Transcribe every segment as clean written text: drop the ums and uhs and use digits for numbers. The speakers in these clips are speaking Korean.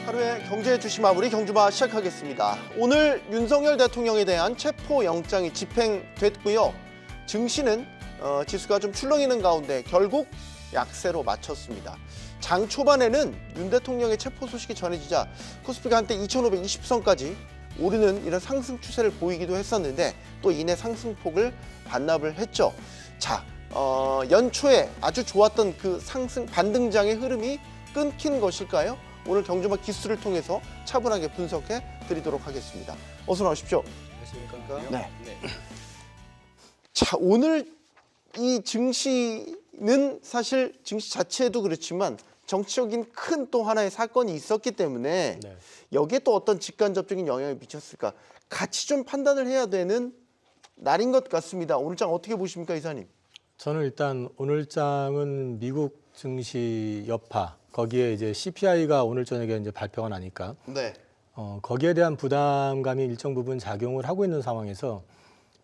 하루의 경제 주시 마무리 경주마 시작하겠습니다. 오늘 윤석열 대통령에 대한 체포영장이 집행됐고요. 증시는 지수가 좀 출렁이는 가운데 결국 약세로 마쳤습니다. 장 초반에는 윤 대통령의 체포 소식이 전해지자 코스피가 한때 2,520선까지 오르는 이런 상승 추세를 보이기도 했었는데 또 이내 상승폭을 반납을 했죠. 자, 연초에 아주 좋았던 그 상승 반등장의 흐름이 끊긴 것일까요? 오늘 경주마 기수를 통해서 차분하게 분석해 드리도록 하겠습니다. 어서 나오십시오. 안녕하십니까? 네. 자, 오늘 이 증시는 사실 증시 자체도 그렇지만 정치적인 큰 또 하나의 사건이 있었기 때문에 네. 여기에 또 어떤 직간접적인 영향을 미쳤을까 같이 좀 판단을 해야 되는 날인 것 같습니다. 오늘 장 어떻게 보십니까, 이사님? 저는 일단 오늘 장은 미국 증시 여파 거기에 이제 CPI가 오늘 저녁에 이제 발표가 나니까 네. 거기에 대한 부담감이 일정 부분 작용을 하고 있는 상황에서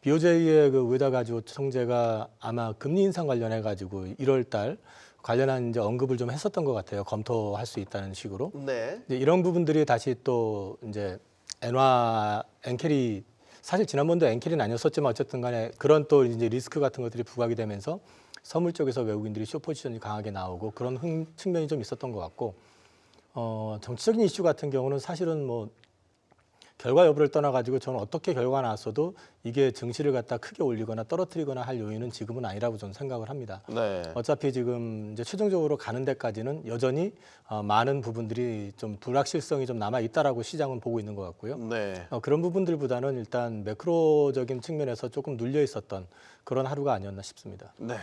BOJ의 그 우에다 가지고 총재가 아마 금리 인상 관련해 가지고 1월달 관련한 이제 언급을 좀 했었던 것 같아요. 검토할 수 있다는 식으로. 네. 이제 이런 부분들이 다시 또 이제 엔화 엔캐리 사실 지난번도 엔캐리는 아니었었지만 어쨌든 간에 그런 또 이제 리스크 같은 것들이 부각이 되면서 선물 쪽에서 외국인들이 숏포지션이 강하게 나오고 그런 측면이 좀 있었던 것 같고 정치적인 이슈 같은 경우는 사실은 뭐 결과 여부를 떠나가지고 저는 어떻게 결과가 나왔어도 이게 증시를 갖다 크게 올리거나 떨어뜨리거나 할 요인은 지금은 아니라고 저는 생각을 합니다. 네. 어차피 지금 이제 최종적으로 가는 데까지는 여전히 많은 부분들이 좀 불확실성이 좀 남아 있다라고 시장은 보고 있는 것 같고요. 네. 그런 부분들보다는 일단 매크로적인 측면에서 조금 눌려 있었던 그런 하루가 아니었나 싶습니다. 네.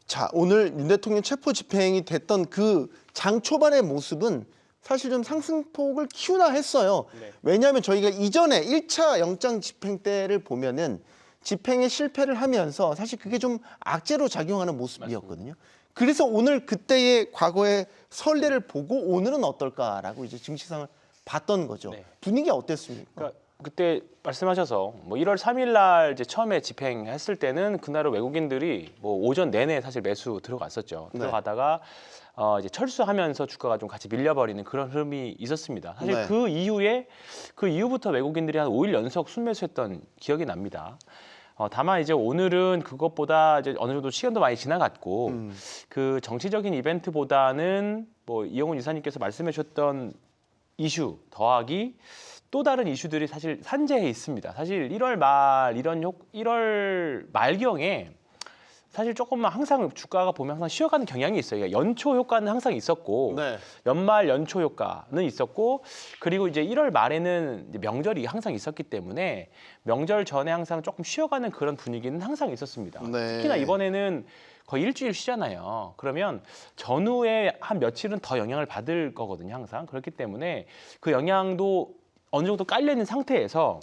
자, 오늘 윤 대통령 체포 집행이 됐던 그 장 초반의 모습은 사실 좀 상승폭을 키우나 했어요. 네. 왜냐하면 저희가 이전에 1차 영장 집행 때를 보면은 집행에 실패를 하면서 사실 그게 좀 악재로 작용하는 모습이었거든요. 그래서 오늘 그때의 과거의 선례를 보고 오늘은 어떨까라고 이제 증시상을 봤던 거죠. 네. 분위기 어땠습니까? 그러니까 그때 말씀하셔서 뭐 1월 3일 날 이제 처음에 집행했을 때는 그날은 외국인들이 뭐 오전 내내 사실 매수 들어갔었죠. 네. 들어가다가 이제 철수하면서 주가가 좀 같이 밀려버리는 그런 흐름이 있었습니다. 사실 네. 그 이후부터 외국인들이 한 5일 연속 순매수했던 기억이 납니다. 다만 이제 오늘은 그것보다 이제 어느 정도 시간도 많이 지나갔고 그 정치적인 이벤트보다는 뭐 이영훈 이사님께서 말씀해 주셨던 이슈 더하기 또 다른 이슈들이 사실 산재해 있습니다. 사실 1월 말경에 사실 조금만 항상 주가가 보면 항상 쉬어가는 경향이 있어요. 그러니까 연초 효과는 항상 있었고 네. 연말 연초 효과는 있었고 그리고 이제 1월 말에는 이제 명절이 항상 있었기 때문에 명절 전에 항상 조금 쉬어가는 그런 분위기는 항상 있었습니다. 네. 특히나 이번에는 거의 일주일 쉬잖아요. 그러면 전후에 한 며칠은 더 영향을 받을 거거든요. 항상. 그렇기 때문에 그 영향도 어느 정도 깔려있는 상태에서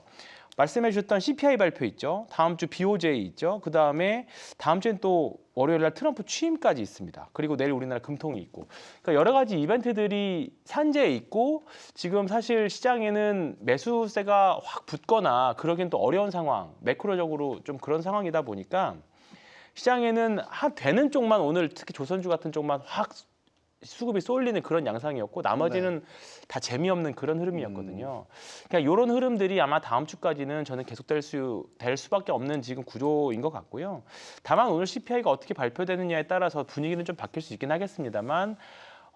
말씀해 주셨던 CPI 발표 있죠. 다음 주 BOJ 있죠. 그다음에 다음 주엔 또 월요일 날 트럼프 취임까지 있습니다. 그리고 내일 우리나라 금통이 있고. 그러니까 여러 가지 이벤트들이 산재해 있고 지금 사실 시장에는 매수세가 확 붙거나 그러긴 또 어려운 상황, 매크로적으로 좀 그런 상황이다 보니까 시장에는 되는 쪽만 오늘 특히 조선주 같은 쪽만 확 수급이 쏠리는 그런 양상이었고 나머지는 다 재미없는 그런 흐름이었거든요. 그러니까 이런 흐름들이 아마 다음 주까지는 저는 계속될 수밖에 없는 지금 구조인 것 같고요. 다만 오늘 CPI가 어떻게 발표되느냐에 따라서 분위기는 좀 바뀔 수 있긴 하겠습니다만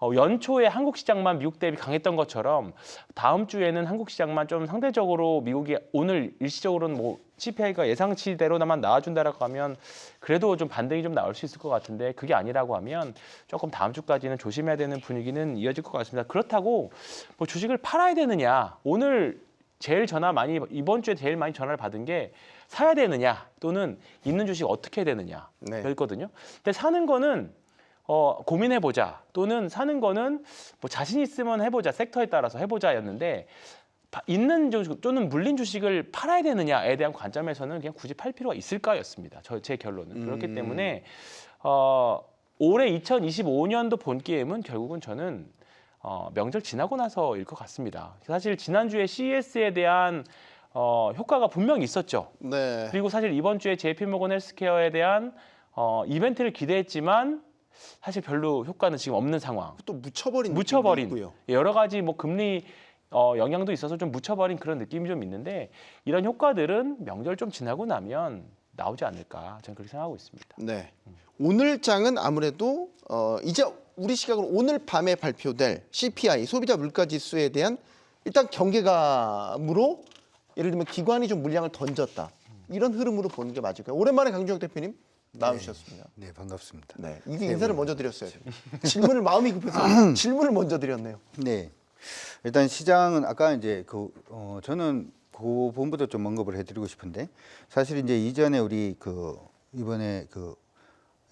연초에 한국 시장만 미국 대비 강했던 것처럼 다음 주에는 한국 시장만 좀 상대적으로 미국이 오늘 일시적으로는 뭐 CPI가 예상치대로만 나와준다라고 하면 그래도 좀 반등이 좀 나올 수 있을 것 같은데 그게 아니라고 하면 조금 다음 주까지는 조심해야 되는 분위기는 이어질 것 같습니다. 그렇다고 뭐 주식을 팔아야 되느냐 오늘 이번 주에 제일 많이 전화를 받은 게 사야 되느냐 또는 있는 주식 어떻게 해야 되느냐 였거든요. 근데 사는 거는 고민해보자 또는 사는 거는 뭐 자신 있으면 해보자 섹터에 따라서 해보자였는데 있는 주식 또는 물린 주식을 팔아야 되느냐에 대한 관점에서는 그냥 굳이 팔 필요가 있을까였습니다. 제 결론은 그렇기 때문에 올해 2025년도 본 게임은 결국은 저는 명절 지나고 나서일 것 같습니다. 사실 지난주에 CES에 대한 효과가 분명히 있었죠. 네. 그리고 사실 이번 주에 JP모건 헬스케어에 대한 이벤트를 기대했지만 사실 별로 효과는 지금 없는 상황. 또 묻혀버린 묻혀버린 느낌도 있고요. 여러 가지 뭐 금리 영향도 있어서 좀 묻혀버린 그런 느낌이 좀 있는데 이런 효과들은 명절 좀 지나고 나면 나오지 않을까 저는 그렇게 생각하고 있습니다. 네. 오늘 장은 아무래도 이제 우리 시각으로 오늘 밤에 발표될 CPI 소비자 물가지수에 대한 일단 경계감으로 예를 들면 기관이 좀 물량을 던졌다 이런 흐름으로 보는 게 맞을까요? 오랜만에 강주영 대표님 나오셨습니다. 네, 반갑습니다. 네, 이게 인사를 먼저 드렸어요. 질문을 마음이 급해서 질문을 먼저 드렸네요. 네, 일단 시장은 아까 이제 저는 그 부분부터 좀 언급을 해드리고 싶은데 사실 이제 이전에 우리 이번에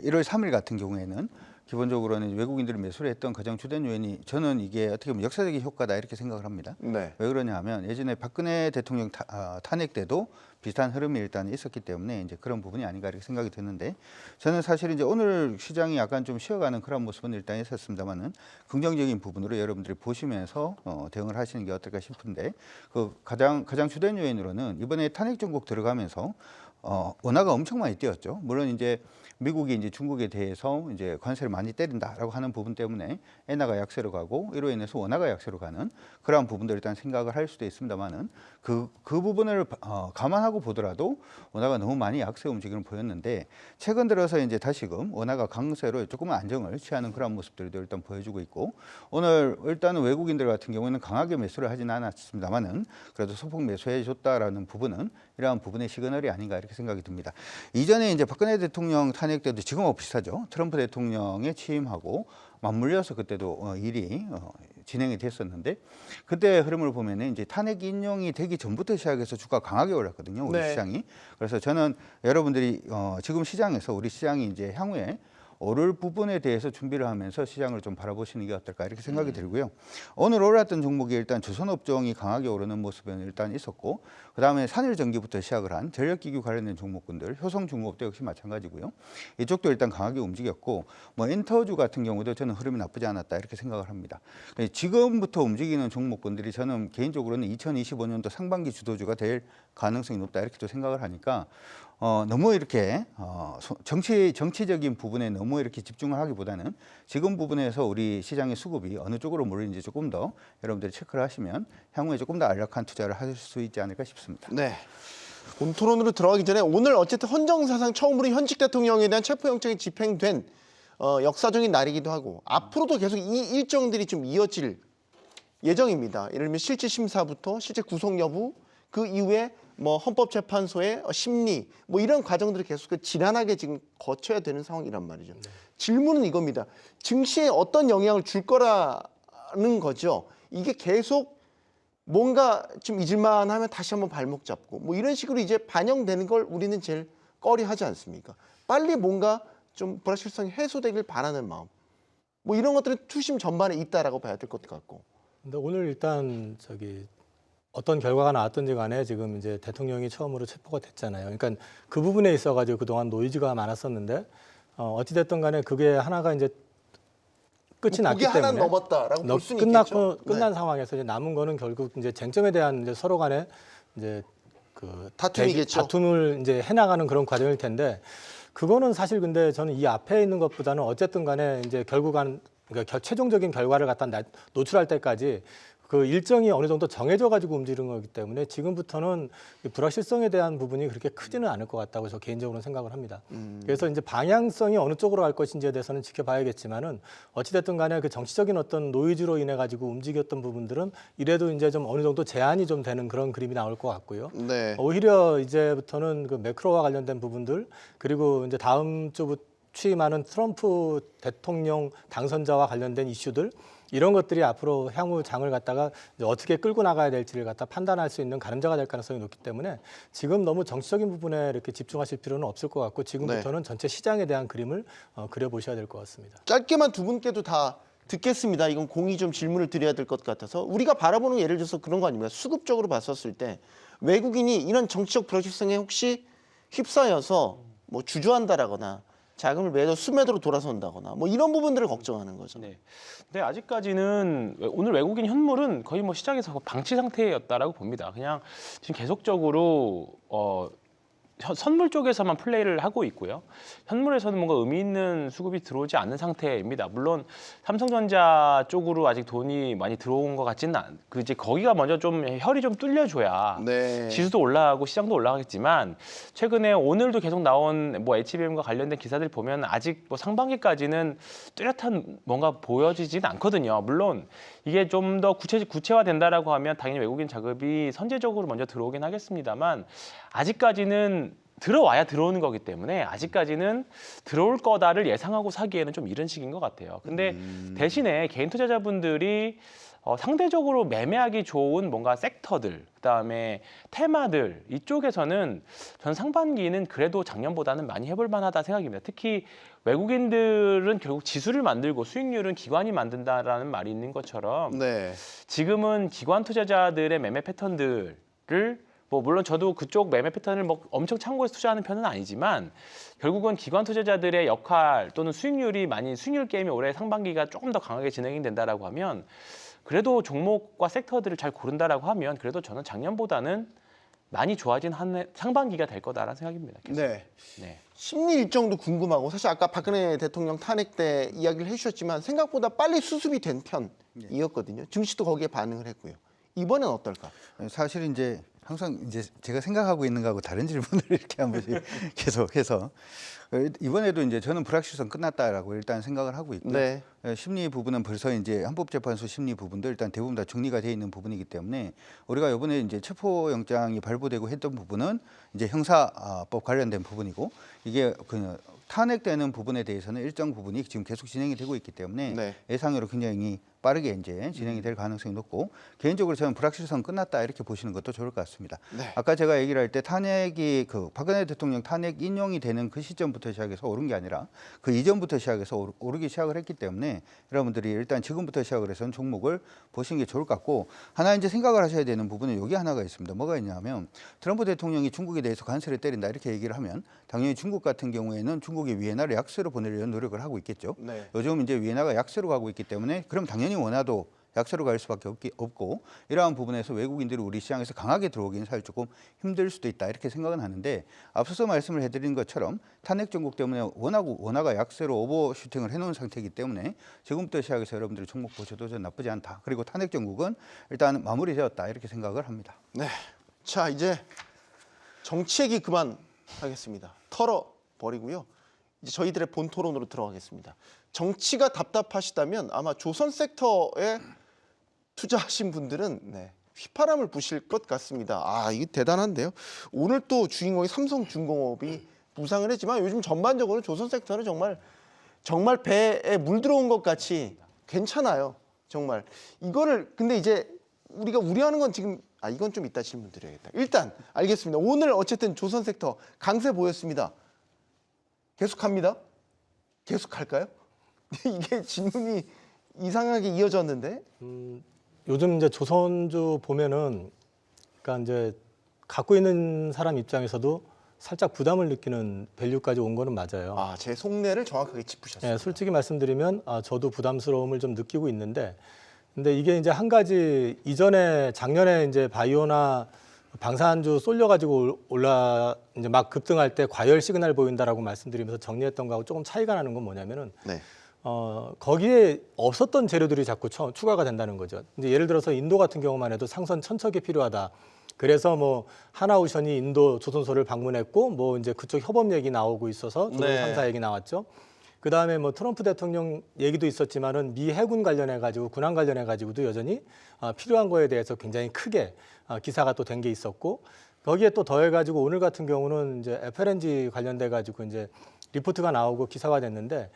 1월 3일 같은 경우에는 기본적으로는 외국인들이 매수를 했던 가장 주된 요인이 저는 이게 어떻게 보면 역사적인 효과다 이렇게 생각을 합니다. 네. 왜 그러냐 하면 예전에 박근혜 대통령 탄핵 때도 비슷한 흐름이 일단 있었기 때문에 이제 그런 부분이 아닌가 이렇게 생각이 드는데 저는 사실 이제 오늘 시장이 약간 좀 쉬어가는 그런 모습은 일단 있었습니다만은 긍정적인 부분으로 여러분들이 보시면서 대응을 하시는 게 어떨까 싶은데 가장 주된 요인으로는 이번에 탄핵 정국 들어가면서 원화가 엄청 많이 뛰었죠. 물론 이제 미국이 이제 중국에 대해서 이제 관세를 많이 때린다라고 하는 부분 때문에 엔화가 약세로 가고 이로 인해서 원화가 약세로 가는 그러한 부분들 일단 생각을 할 수도 있습니다만은 그 부분을 감안하고 보더라도 원화가 너무 많이 약세 움직임을 보였는데 최근 들어서 이제 다시금 원화가 강세로 조금 안정을 취하는 그런 모습들도 일단 보여주고 있고 오늘 일단은 외국인들 같은 경우에는 강하게 매수를 하지는 않았습니다만은 그래도 소폭 매수해 줬다라는 부분은 이러한 부분의 시그널이 아닌가 이렇게 생각이 듭니다. 이전에 이제 박근혜 대통령 탄핵 때도 지금하고 비슷하죠. 트럼프 대통령의 취임하고 맞물려서 그때도 일이 진행이 됐었는데 그때 흐름을 보면은 이제 탄핵 인용이 되기 전부터 시작해서 주가 강하게 올랐거든요. 우리 네. 시장이. 그래서 저는 여러분들이 지금 시장에서 우리 시장이 이제 향후에 오를 부분에 대해서 준비를 하면서 시장을 좀 바라보시는 게 어떨까 이렇게 생각이 들고요. 오늘 올랐던 종목이 일단 조선업종이 강하게 오르는 모습은 일단 있었고 그다음에 산일전기부터 시작을 한 전력기구 관련된 종목군들 효성중공업도 역시 마찬가지고요. 이쪽도 일단 강하게 움직였고 뭐 엔터주 같은 경우도 저는 흐름이 나쁘지 않았다 이렇게 생각을 합니다. 지금부터 움직이는 종목군들이 저는 개인적으로는 2025년도 상반기 주도주가 될 가능성이 높다 이렇게 또 생각을 하니까 너무 이렇게 정치적인 부분에 너무 이렇게 집중을 하기보다는 지금 부분에서 우리 시장의 수급이 어느 쪽으로 몰리는지 조금 더 여러분들이 체크를 하시면 향후에 조금 더 안락한 투자를 하실 수 있지 않을까 싶습니다. 네. 본토론으로 들어가기 전에 오늘 어쨌든 헌정사상 처음으로 현직 대통령에 대한 체포영장이 집행된 역사적인 날이기도 하고 앞으로도 계속 이 일정들이 좀 이어질 예정입니다. 예를 들면 실질 심사부터 실제 구속 여부 그 이후에 뭐 헌법재판소의 심리 뭐 이런 과정들을 계속 지난하게 지금 거쳐야 되는 상황이란 말이죠. 네. 질문은 이겁니다. 증시에 어떤 영향을 줄 거라는 거죠. 이게 계속 뭔가 좀 잊을만 하면 다시 한번 발목 잡고 뭐 이런 식으로 이제 반영되는 걸 우리는 제일 꺼려하지 않습니까? 빨리 뭔가 좀 불확실성이 해소되길 바라는 마음. 뭐 이런 것들은 투심 전반에 있다라고 봐야 될 것 같고. 근데 오늘 일단 어떤 결과가 나왔던지 간에 지금 이제 대통령이 처음으로 체포가 됐잖아요. 그러니까 그 부분에 있어가지고 그동안 노이즈가 많았었는데 어찌됐든 간에 그게 하나가 이제 끝이 뭐 났기 그게 하나 때문에 넘었다라고 볼 수는 있겠죠. 끝난 상황에서 이제 남은 거는 결국 이제 쟁점에 대한 이제 서로 간에 이제 다툼이겠죠. 다툼을 이제 해나가는 그런 과정일 텐데 그거는 사실 근데 저는 이 앞에 있는 것보다는 어쨌든 간에 이제 결국은 그러니까 최종적인 결과를 갖다 노출할 때까지 그 일정이 어느 정도 정해져 가지고 움직이는 거기 때문에 지금부터는 이 불확실성에 대한 부분이 그렇게 크지는 않을 것 같다고 저 개인적으로는 생각을 합니다. 그래서 이제 방향성이 어느 쪽으로 갈 것인지에 대해서는 지켜봐야겠지만은 어찌됐든 간에 그 정치적인 어떤 노이즈로 인해 가지고 움직였던 부분들은 이래도 이제 좀 어느 정도 제한이 좀 되는 그런 그림이 나올 것 같고요. 네. 오히려 이제부터는 그 매크로와 관련된 부분들 그리고 이제 다음 주부터 취임하는 트럼프 대통령 당선자와 관련된 이슈들 이런 것들이 앞으로 향후 장을 갖다가 이제 어떻게 끌고 나가야 될지를 갖다 판단할 수 있는 가름자가 될 가능성이 높기 때문에 지금 너무 정치적인 부분에 이렇게 집중하실 필요는 없을 것 같고 지금부터는 전체 시장에 대한 그림을 그려보셔야 될 것 같습니다. 짧게만 두 분께도 다 듣겠습니다. 이건 공이 좀 질문을 드려야 될 것 같아서 우리가 바라보는 게 예를 들어서 그런 거 아닙니까? 수급적으로 봤었을 때 외국인이 이런 정치적 불확실성에 혹시 휩싸여서 뭐 주저한다라거나 자금을 매도 수매도로 돌아선다거나 뭐 이런 부분들을 걱정하는 거죠. 네. 근데 아직까지는 오늘 외국인 현물은 거의 뭐 시장에서 방치 상태였다라고 봅니다. 그냥 지금 계속적으로 선물 쪽에서만 플레이를 하고 있고요. 현물에서는 뭔가 의미 있는 수급이 들어오지 않는 상태입니다. 물론 삼성전자 쪽으로 아직 돈이 많이 들어온 것 같지는 그 이제 거기가 먼저 좀 혈이 좀 뚫려줘야 네. 지수도 올라가고 시장도 올라가겠지만 최근에 오늘도 계속 나온 뭐 HBM과 관련된 기사들 보면 아직 뭐 상반기까지는 뚜렷한 뭔가 보여지진 않거든요. 물론 이게 좀 더 구체화된다라고 하면 당연히 외국인 자금이 선제적으로 먼저 들어오긴 하겠습니다만 아직까지는 들어와야 들어오는 거기 때문에 아직까지는 들어올 거다를 예상하고 사기에는 좀 이른 시기인 것 같아요. 근데 대신에 개인 투자자분들이 상대적으로 매매하기 좋은 뭔가 섹터들, 그다음에 테마들 이쪽에서는 전 상반기는 그래도 작년보다는 많이 해볼 만하다 생각입니다. 특히 외국인들은 결국 지수를 만들고 수익률은 기관이 만든다라는 말이 있는 것처럼 네. 지금은 기관 투자자들의 매매 패턴들을 뭐 물론 저도 그쪽 매매 패턴을 뭐 엄청 참고해서 투자하는 편은 아니지만 결국은 기관 투자자들의 역할 또는 수익률이 많이 수익률 게임이 올해 상반기가 조금 더 강하게 진행이 된다라고 하면 그래도 종목과 섹터들을 잘 고른다라고 하면 그래도 저는 작년보다는 많이 좋아진 한 해 상반기가 될 거다라는 생각입니다. 계속. 네. 네. 심리 일정도 궁금하고 사실 아까 박근혜 대통령 탄핵 때 이야기를 해주셨지만 생각보다 빨리 수습이 된 편이었거든요. 증시도 거기에 반응을 했고요. 이번엔 어떨까? 사실 이제 항상 이제 제가 생각하고 있는 거하고 다른 질문을 이렇게 한 번씩 계속해서 이번에도 이제 저는 불확실성 끝났다라고 일단 생각을 하고 있고요. 네. 심리 부분은 벌써 이제 헌법재판소 심리 부분도 일단 대부분 다 정리가 되어 있는 부분이기 때문에 우리가 이번에 이제 체포영장이 발부되고 했던 부분은 이제 형사법 관련된 부분이고 이게 그 탄핵되는 부분에 대해서는 일정 부분이 지금 계속 진행이 되고 있기 때문에 네. 예상으로 굉장히 빠르게 이제 진행이 될 가능성이 높고 개인적으로 저는 불확실성 끝났다 이렇게 보시는 것도 좋을 것 같습니다. 네. 아까 제가 얘기를 할 때 탄핵이 그 박근혜 대통령 탄핵 인용이 되는 그 시점부터 시작해서 오른 게 아니라 그 이전부터 시작해서 오르기 시작을 했기 때문에 여러분들이 일단 지금부터 시작을 해서는 종목을 보시는 게 좋을 것 같고 하나 이제 생각을 하셔야 되는 부분은 여기 하나가 있습니다. 뭐가 있냐면 트럼프 대통령이 중국에 대해서 관세를 때린다 이렇게 얘기를 하면 당연히 중국 같은 경우에는 중국이 위엔나를 약세로 보내려는 노력을 하고 있겠죠. 네. 요즘 이제 위엔나가 약세로 가고 있기 때문에 그럼 당연히 원화도 약세로 갈 수밖에 없고 이러한 부분에서 외국인들이 우리 시장에서 강하게 들어오기는 사실 조금 힘들 수도 있다 이렇게 생각은 하는데 앞서서 말씀을 해드린 것처럼 탄핵 정국 때문에 원화가 약세로 오버슈팅을 해놓은 상태이기 때문에 지금부터 시작해서 여러분들이 종목 보셔도 좀 나쁘지 않다. 그리고 탄핵 정국은 일단 마무리되었다 이렇게 생각을 합니다. 네. 자, 이제 정치 얘기 그만하겠습니다. 털어버리고요. 이제 저희들의 본 토론으로 들어가겠습니다. 정치가 답답하시다면 아마 조선 섹터에 투자하신 분들은 네, 휘파람을 부실 것 같습니다. 아, 이게 대단한데요. 오늘 또 주인공이 삼성중공업이 부상을 했지만 요즘 전반적으로 조선 섹터는 정말 배에 물 들어온 것 같이 괜찮아요. 정말. 이거를 근데 이제 우리가 우려하는 건 지금 이건 좀 이따 질문 드려야겠다. 일단 알겠습니다. 오늘 어쨌든 조선 섹터 강세 보였습니다. 계속합니다. 계속할까요? 이게 질문이 이상하게 이어졌는데. 요즘 이제 조선주 보면은 그러니까 이제 갖고 있는 사람 입장에서도 살짝 부담을 느끼는 밸류까지 온 거는 맞아요. 아, 제 속내를 정확하게 짚으셨습니다. 네, 솔직히 말씀드리면 저도 부담스러움을 좀 느끼고 있는데, 근데 이게 이제 한 가지 이전에 작년에 이제 바이오나 방산주 쏠려가지고 이제 막 급등할 때 과열 시그널 보인다라고 말씀드리면서 정리했던 거하고 조금 차이가 나는 건 뭐냐면은 네. 거기에 없었던 재료들이 자꾸 추가가 된다는 거죠. 이제 예를 들어서 인도 같은 경우만 해도 상선 천척이 필요하다. 그래서 뭐 하나오션이 인도 조선소를 방문했고 뭐 이제 그쪽 협업 얘기 나오고 있어서 조선 네. 3사 얘기 나왔죠. 그 다음에 뭐 트럼프 대통령 얘기도 있었지만은 미 해군 관련해 가지고 군함 관련해 가지고도 여전히 필요한 거에 대해서 굉장히 크게 기사가 또 된 게 있었고 거기에 또 더해 가지고 오늘 같은 경우는 이제 FLNG 관련돼 가지고 이제 리포트가 나오고 기사가 됐는데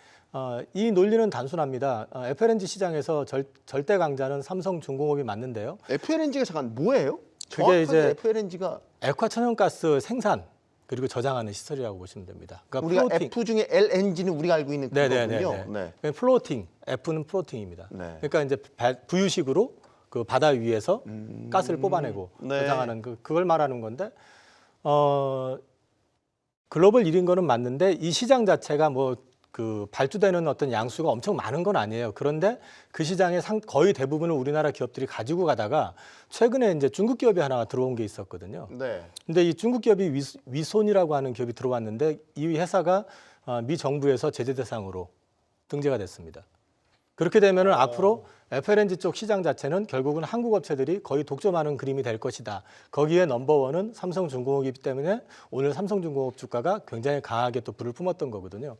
이 논리는 단순합니다. FLNG 시장에서 절대 강자는 삼성중공업이 맞는데요. FLNG가 잠깐 뭐예요? 그게 이제 FLNG가 액화 천연가스 생산 그리고 저장하는 시설이라고 보시면 됩니다. 그러니까 우리가 플로팅. F 중에 LNG는 우리가 알고 있는 네네네. 그거군요. 네. 플로팅, F는 플로팅입니다. 네. 그러니까 이제 부유식으로 그 바다 위에서 가스를 뽑아내고 네. 저장하는 그걸 말하는 건데 글로벌 1인 거는 맞는데 이 시장 자체가 뭐 그 발주되는 어떤 양수가 엄청 많은 건 아니에요. 그런데 그 시장의 거의 대부분을 우리나라 기업들이 가지고 가다가 최근에 이제 중국 기업이 하나 들어온 게 있었거든요. 네. 근데 이 중국 기업이 위손이라고 하는 기업이 들어왔는데 이 회사가 미 정부에서 제재 대상으로 등재가 됐습니다. 그렇게 되면은 앞으로 FLNG 쪽 시장 자체는 결국은 한국 업체들이 거의 독점하는 그림이 될 것이다. 거기에 넘버원은 삼성중공업이기 때문에 오늘 삼성중공업 주가가 굉장히 강하게 또 불을 뿜었던 거거든요.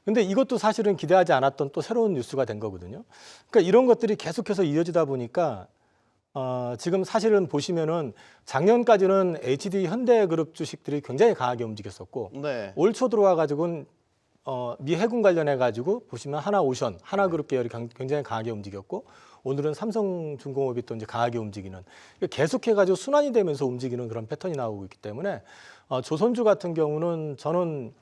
근데 이것도 사실은 기대하지 않았던 또 새로운 뉴스가 된 거거든요. 그러니까 이런 것들이 계속해서 이어지다 보니까 지금 사실은 보시면은 작년까지는 HD 현대그룹 주식들이 굉장히 강하게 움직였었고 네. 올 초 들어와 가지고는 미 해군 관련해 가지고 보시면 하나오션, 하나그룹 계열이 굉장히 강하게 움직였고 오늘은 삼성중공업이 또 이제 강하게 움직이는 계속해 가지고 순환이 되면서 움직이는 그런 패턴이 나오고 있기 때문에 조선주 같은 경우는 저는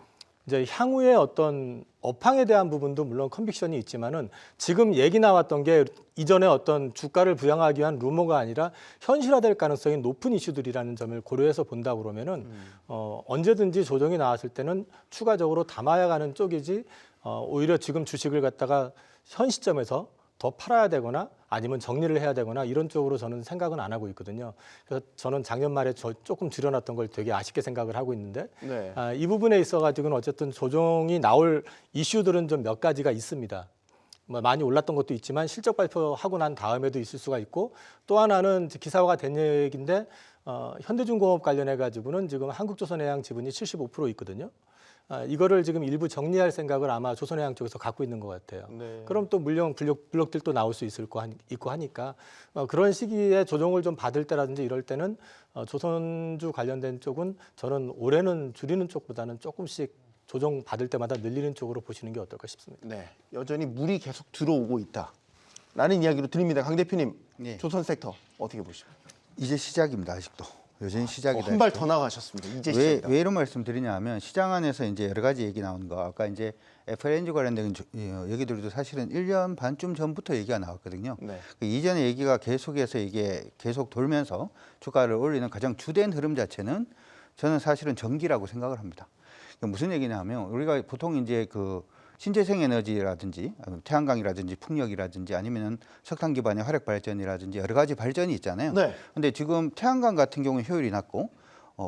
이제 향후에 어떤 업황에 대한 부분도 물론 컨빅션이 있지만은 지금 얘기 나왔던 게 이전에 어떤 주가를 부양하기 위한 루머가 아니라 현실화될 가능성이 높은 이슈들이라는 점을 고려해서 본다 그러면은 언제든지 조정이 나왔을 때는 추가적으로 담아야 가는 쪽이지 오히려 지금 주식을 갖다가 현 시점에서 더 팔아야 되거나 아니면 정리를 해야 되거나 이런 쪽으로 저는 생각은 안 하고 있거든요. 그래서 저는 작년 말에 조금 줄여놨던 걸 되게 아쉽게 생각을 하고 있는데 네. 이 부분에 있어가지고는 어쨌든 조정이 나올 이슈들은 좀 몇 가지가 있습니다. 뭐 많이 올랐던 것도 있지만 실적 발표하고 난 다음에도 있을 수가 있고 또 하나는 기사화가 된 얘기인데 현대중공업 관련해 가지고는 지금 한국조선해양 지분이 75% 있거든요. 이거를 지금 일부 정리할 생각을 아마 조선해양 쪽에서 갖고 있는 것 같아요. 네. 그럼 또 물론 블록들도 나올 수 있고 하니까 그런 시기에 조정을 좀 받을 때라든지 이럴 때는 조선주 관련된 쪽은 저는 올해는 줄이는 쪽보다는 조금씩 조정 받을 때마다 늘리는 쪽으로 보시는 게 어떨까 싶습니다. 네. 여전히 물이 계속 들어오고 있다라는 이야기로 들립니다. 강 대표님, 네. 조선 섹터 어떻게 보십니까? 이제 시작입니다. 아직도 여전히 시작이다. 한 발 더 나가셨습니다. 이제 왜, 시작이다. 왜 이런 말씀드리냐면 시장 안에서 이제 여러 가지 얘기 나오는 거 아까 이제 FLNG 관련된 얘기들도 사실은 1년 반쯤 전부터 얘기가 나왔거든요. 네. 그 이전의 얘기가 계속해서 이게 계속 돌면서 주가를 올리는 가장 주된 흐름 자체는 저는 사실은 전기라고 생각을 합니다. 무슨 얘기냐면 우리가 보통 이제 그 신재생 에너지라든지 태양광이라든지 풍력이라든지 아니면은 석탄 기반의 화력 발전이라든지 여러 가지 발전이 있잖아요. 네. 근데 지금 태양광 같은 경우는 효율이 낮고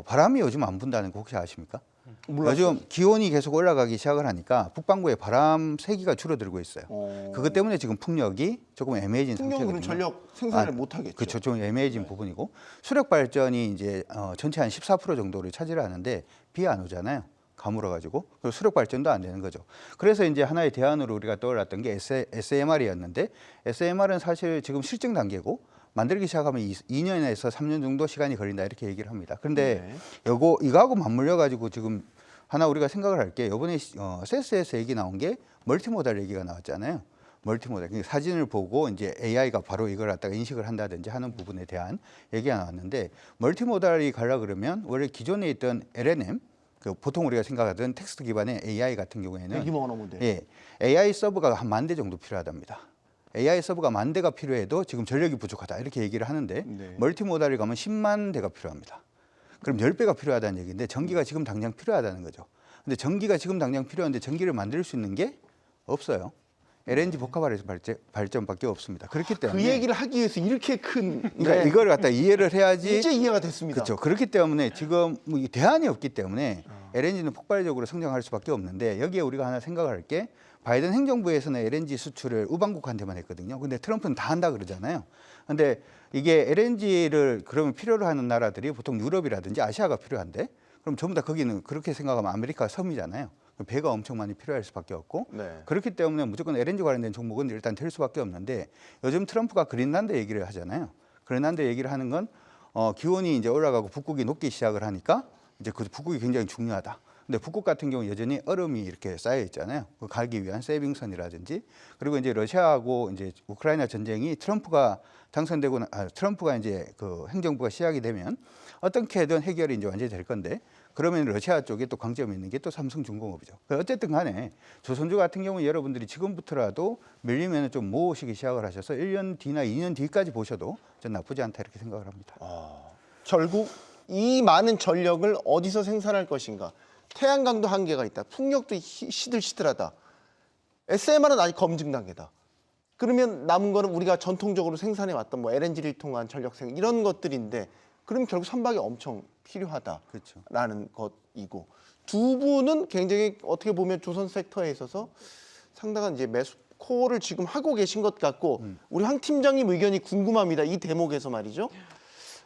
바람이 요즘 안 분다는 거 혹시 아십니까? 몰랐어요. 요즘 기온이 계속 올라가기 시작을 하니까 북반구에 바람 세기가 줄어들고 있어요. 그것 때문에 지금 풍력이 조금 애매해진 풍력은 상태거든요. 전력 생산을 못 하겠죠. 그렇죠. 좀 애매해진 부분이고 수력 발전이 이제 전체 한 14% 정도를 차지를 하는데 비 안 오잖아요. 가물어 가지고 그리고 수력 발전도 안 되는 거죠. 그래서 이제 하나의 대안으로 우리가 떠올랐던 게 SMR이었는데 SMR은 사실 지금 실증 단계고 만들기 시작하면 2년에서 3년 정도 시간이 걸린다 이렇게 얘기를 합니다. 그런데 이거하고 맞물려 가지고 지금 하나 우리가 생각을 할 게 이번에 세스에서 얘기 나온 게 멀티모달 얘기가 나왔잖아요. 멀티모달 그러니까 사진을 보고 이제 AI가 바로 이걸 갖다가 인식을 한다든지 하는 부분에 대한 얘기가 나왔는데 멀티모달이 가려 그러면 원래 기존에 있던 LNM 그 보통 우리가 생각하던 텍스트 기반의 AI 같은 경우에는 대규모 언어 모델. 예, AI 서버가 한 10,000대 정도 필요하답니다. AI 서버가 10,000대가 필요해도 지금 전력이 부족하다 이렇게 얘기를 하는데 네. 멀티모달이 가면 10만 대가 필요합니다. 그럼 10배가 필요하다는 얘기인데 전기가 지금 당장 필요하다는 거죠. 근데 전기가 지금 당장 필요한데 전기를 만들 수 있는 게 없어요. LNG 복합화력 발전밖에 없습니다. 그렇기 때문에 그 얘기를 하기 위해서 이렇게 큰 그러니까 네. 이걸 갖다 이해를 해야지 이제 이해가 됐습니다. 그렇죠. 그렇기 때문에 지금 뭐 대안이 없기 때문에 LNG는 폭발적으로 성장할 수밖에 없는데 여기에 우리가 하나 생각할 게 바이든 행정부에서는 LNG 수출을 우방국한테만 했거든요. 근데 트럼프는 다 한다 그러잖아요. 근데 이게 LNG를 그러면 필요로 하는 나라들이 보통 유럽이라든지 아시아가 필요한데 그럼 전부 다 거기는 그렇게 생각하면 아메리카 섬이잖아요. 배가 엄청 많이 필요할 수밖에 없고 네. 그렇기 때문에 무조건 LNG 관련된 종목은 일단 될 수밖에 없는데 요즘 트럼프가 그린란드 얘기를 하잖아요. 그린란드 얘기를 하는 건 기온이 이제 올라가고 북극이 녹기 시작을 하니까 이제 그 북극이 굉장히 중요하다. 근데 북극 같은 경우 여전히 얼음이 이렇게 쌓여 있잖아요. 그 가기 위한 세이빙선이라든지 그리고 이제 러시아하고 이제 우크라이나 전쟁이 트럼프가 트럼프가 이제 그 행정부가 시작이 되면 어떻게든 해결이 이제 완전히 될 건데 그러면 러시아 쪽에 또 강점이 있는 게 또 삼성중공업이죠. 어쨌든 간에 조선주 같은 경우는 여러분들이 지금부터라도 밀리면 좀 모으시기 시작을 하셔서 1년 뒤나 2년 뒤까지 보셔도 전 나쁘지 않다 이렇게 생각을 합니다. 결국 이 많은 전력을 어디서 생산할 것인가. 태양광도 한계가 있다. 풍력도 시들시들하다. SMR은 아직 검증 단계다. 그러면 남은 거는 우리가 전통적으로 생산해 왔던 뭐 LNG를 통한 전력생 이런 것들인데 그럼 결국 선박이 엄청 필요하다라는 그렇죠. 것이고 두 분은 굉장히 어떻게 보면 조선 섹터에 있어서 상당한 이제 매수 코어를 지금 하고 계신 것 같고 우리 황 팀장님 의견이 궁금합니다. 이 대목에서 말이죠.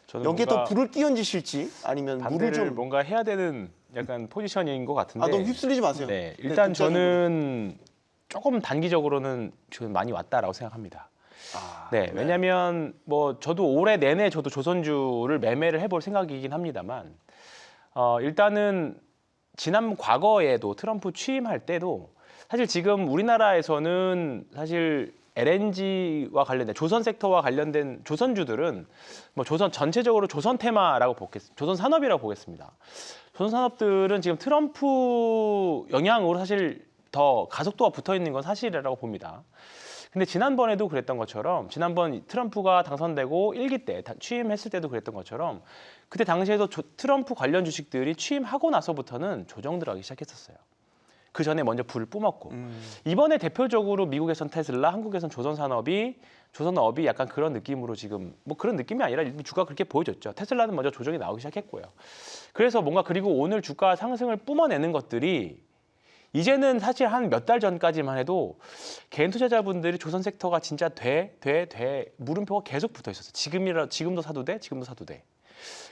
저는 여기에 더 뭔가 불을 끼얹으실지 아니면 물을 반대를 좀 뭔가 해야 되는 약간 포지션인 것 같은데. 너무 휩쓸리지 마세요. 네, 일단 국가적으로. 저는 조금 단기적으로는 지금 많이 왔다라고 생각합니다. 네, 왜냐하면 뭐 저도 올해 내내 저도 조선주를 매매를 해볼 생각이긴 합니다만 일단은 지난 과거에도 트럼프 취임할 때도 사실 지금 우리나라에서는 사실 LNG와 관련된 조선 섹터와 관련된 조선주들은 뭐 조선 전체적으로 조선 테마라고 보겠습니다. 조선 산업이라고 보겠습니다. 조선 산업들은 지금 트럼프 영향으로 사실 더 가속도가 붙어 있는 건 사실이라고 봅니다. 근데 지난번에도 그랬던 것처럼 지난번 트럼프가 당선되고 1기 때 취임했을 때도 그랬던 것처럼 그때 당시에도 트럼프 관련 주식들이 취임하고 나서부터는 조정 들어가기 시작했었어요. 그 전에 먼저 불을 뿜었고 이번에 대표적으로 미국에선 테슬라, 한국에선 조선업이 약간 그런 느낌으로 지금 뭐 그런 느낌이 아니라 주가가 그렇게 보여줬죠. 테슬라는 먼저 조정이 나오기 시작했고요. 그래서 뭔가 그리고 오늘 주가 상승을 뿜어내는 것들이 이제는 사실 한 몇 달 전까지만 해도 개인 투자자분들이 조선 섹터가 진짜 물음표가 계속 붙어 있었어요. 지금도 사도 돼, 지금도 사도 돼.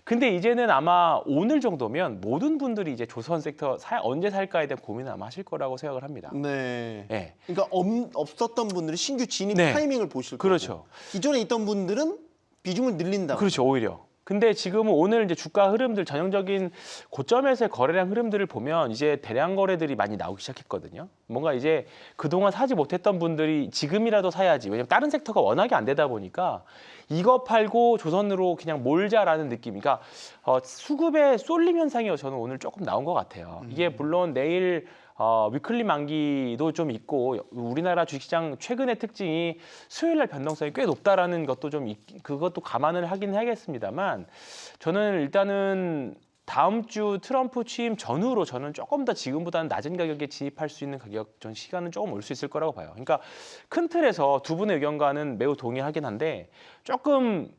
근데 이제는 아마 오늘 정도면 모든 분들이 이제 조선 섹터 언제 살까에 대한 고민을 아마 하실 거라고 생각을 합니다. 네. 네. 그러니까 없었던 분들이 신규 진입 네. 타이밍을 보실 그렇죠. 거고 기존에 있던 분들은 비중을 늘린다. 그렇죠, 오히려. 근데 지금은 오늘 이제 주가 흐름들 전형적인 고점에서의 거래량 흐름들을 보면 이제 대량 거래들이 많이 나오기 시작했거든요. 뭔가 이제 그동안 사지 못했던 분들이 지금이라도 사야지. 왜냐면 다른 섹터가 워낙에 안 되다 보니까 이거 팔고 조선으로 그냥 몰자라는 느낌. 그러니까 수급의 쏠림 현상이 저는 오늘 조금 나온 것 같아요. 이게 물론 내일 위클리 만기도 좀 있고 우리나라 주식시장 최근의 특징이 수요일날 변동성이 꽤 높다라는 것도 그것도 감안을 하긴 해야겠습니다만 저는 일단은 다음 주 트럼프 취임 전후로 저는 조금 더 지금보다는 낮은 가격에 진입할 수 있는 전 시간은 조금 올 수 있을 거라고 봐요. 그러니까 큰 틀에서 두 분의 의견과는 매우 동의하긴 한데 조금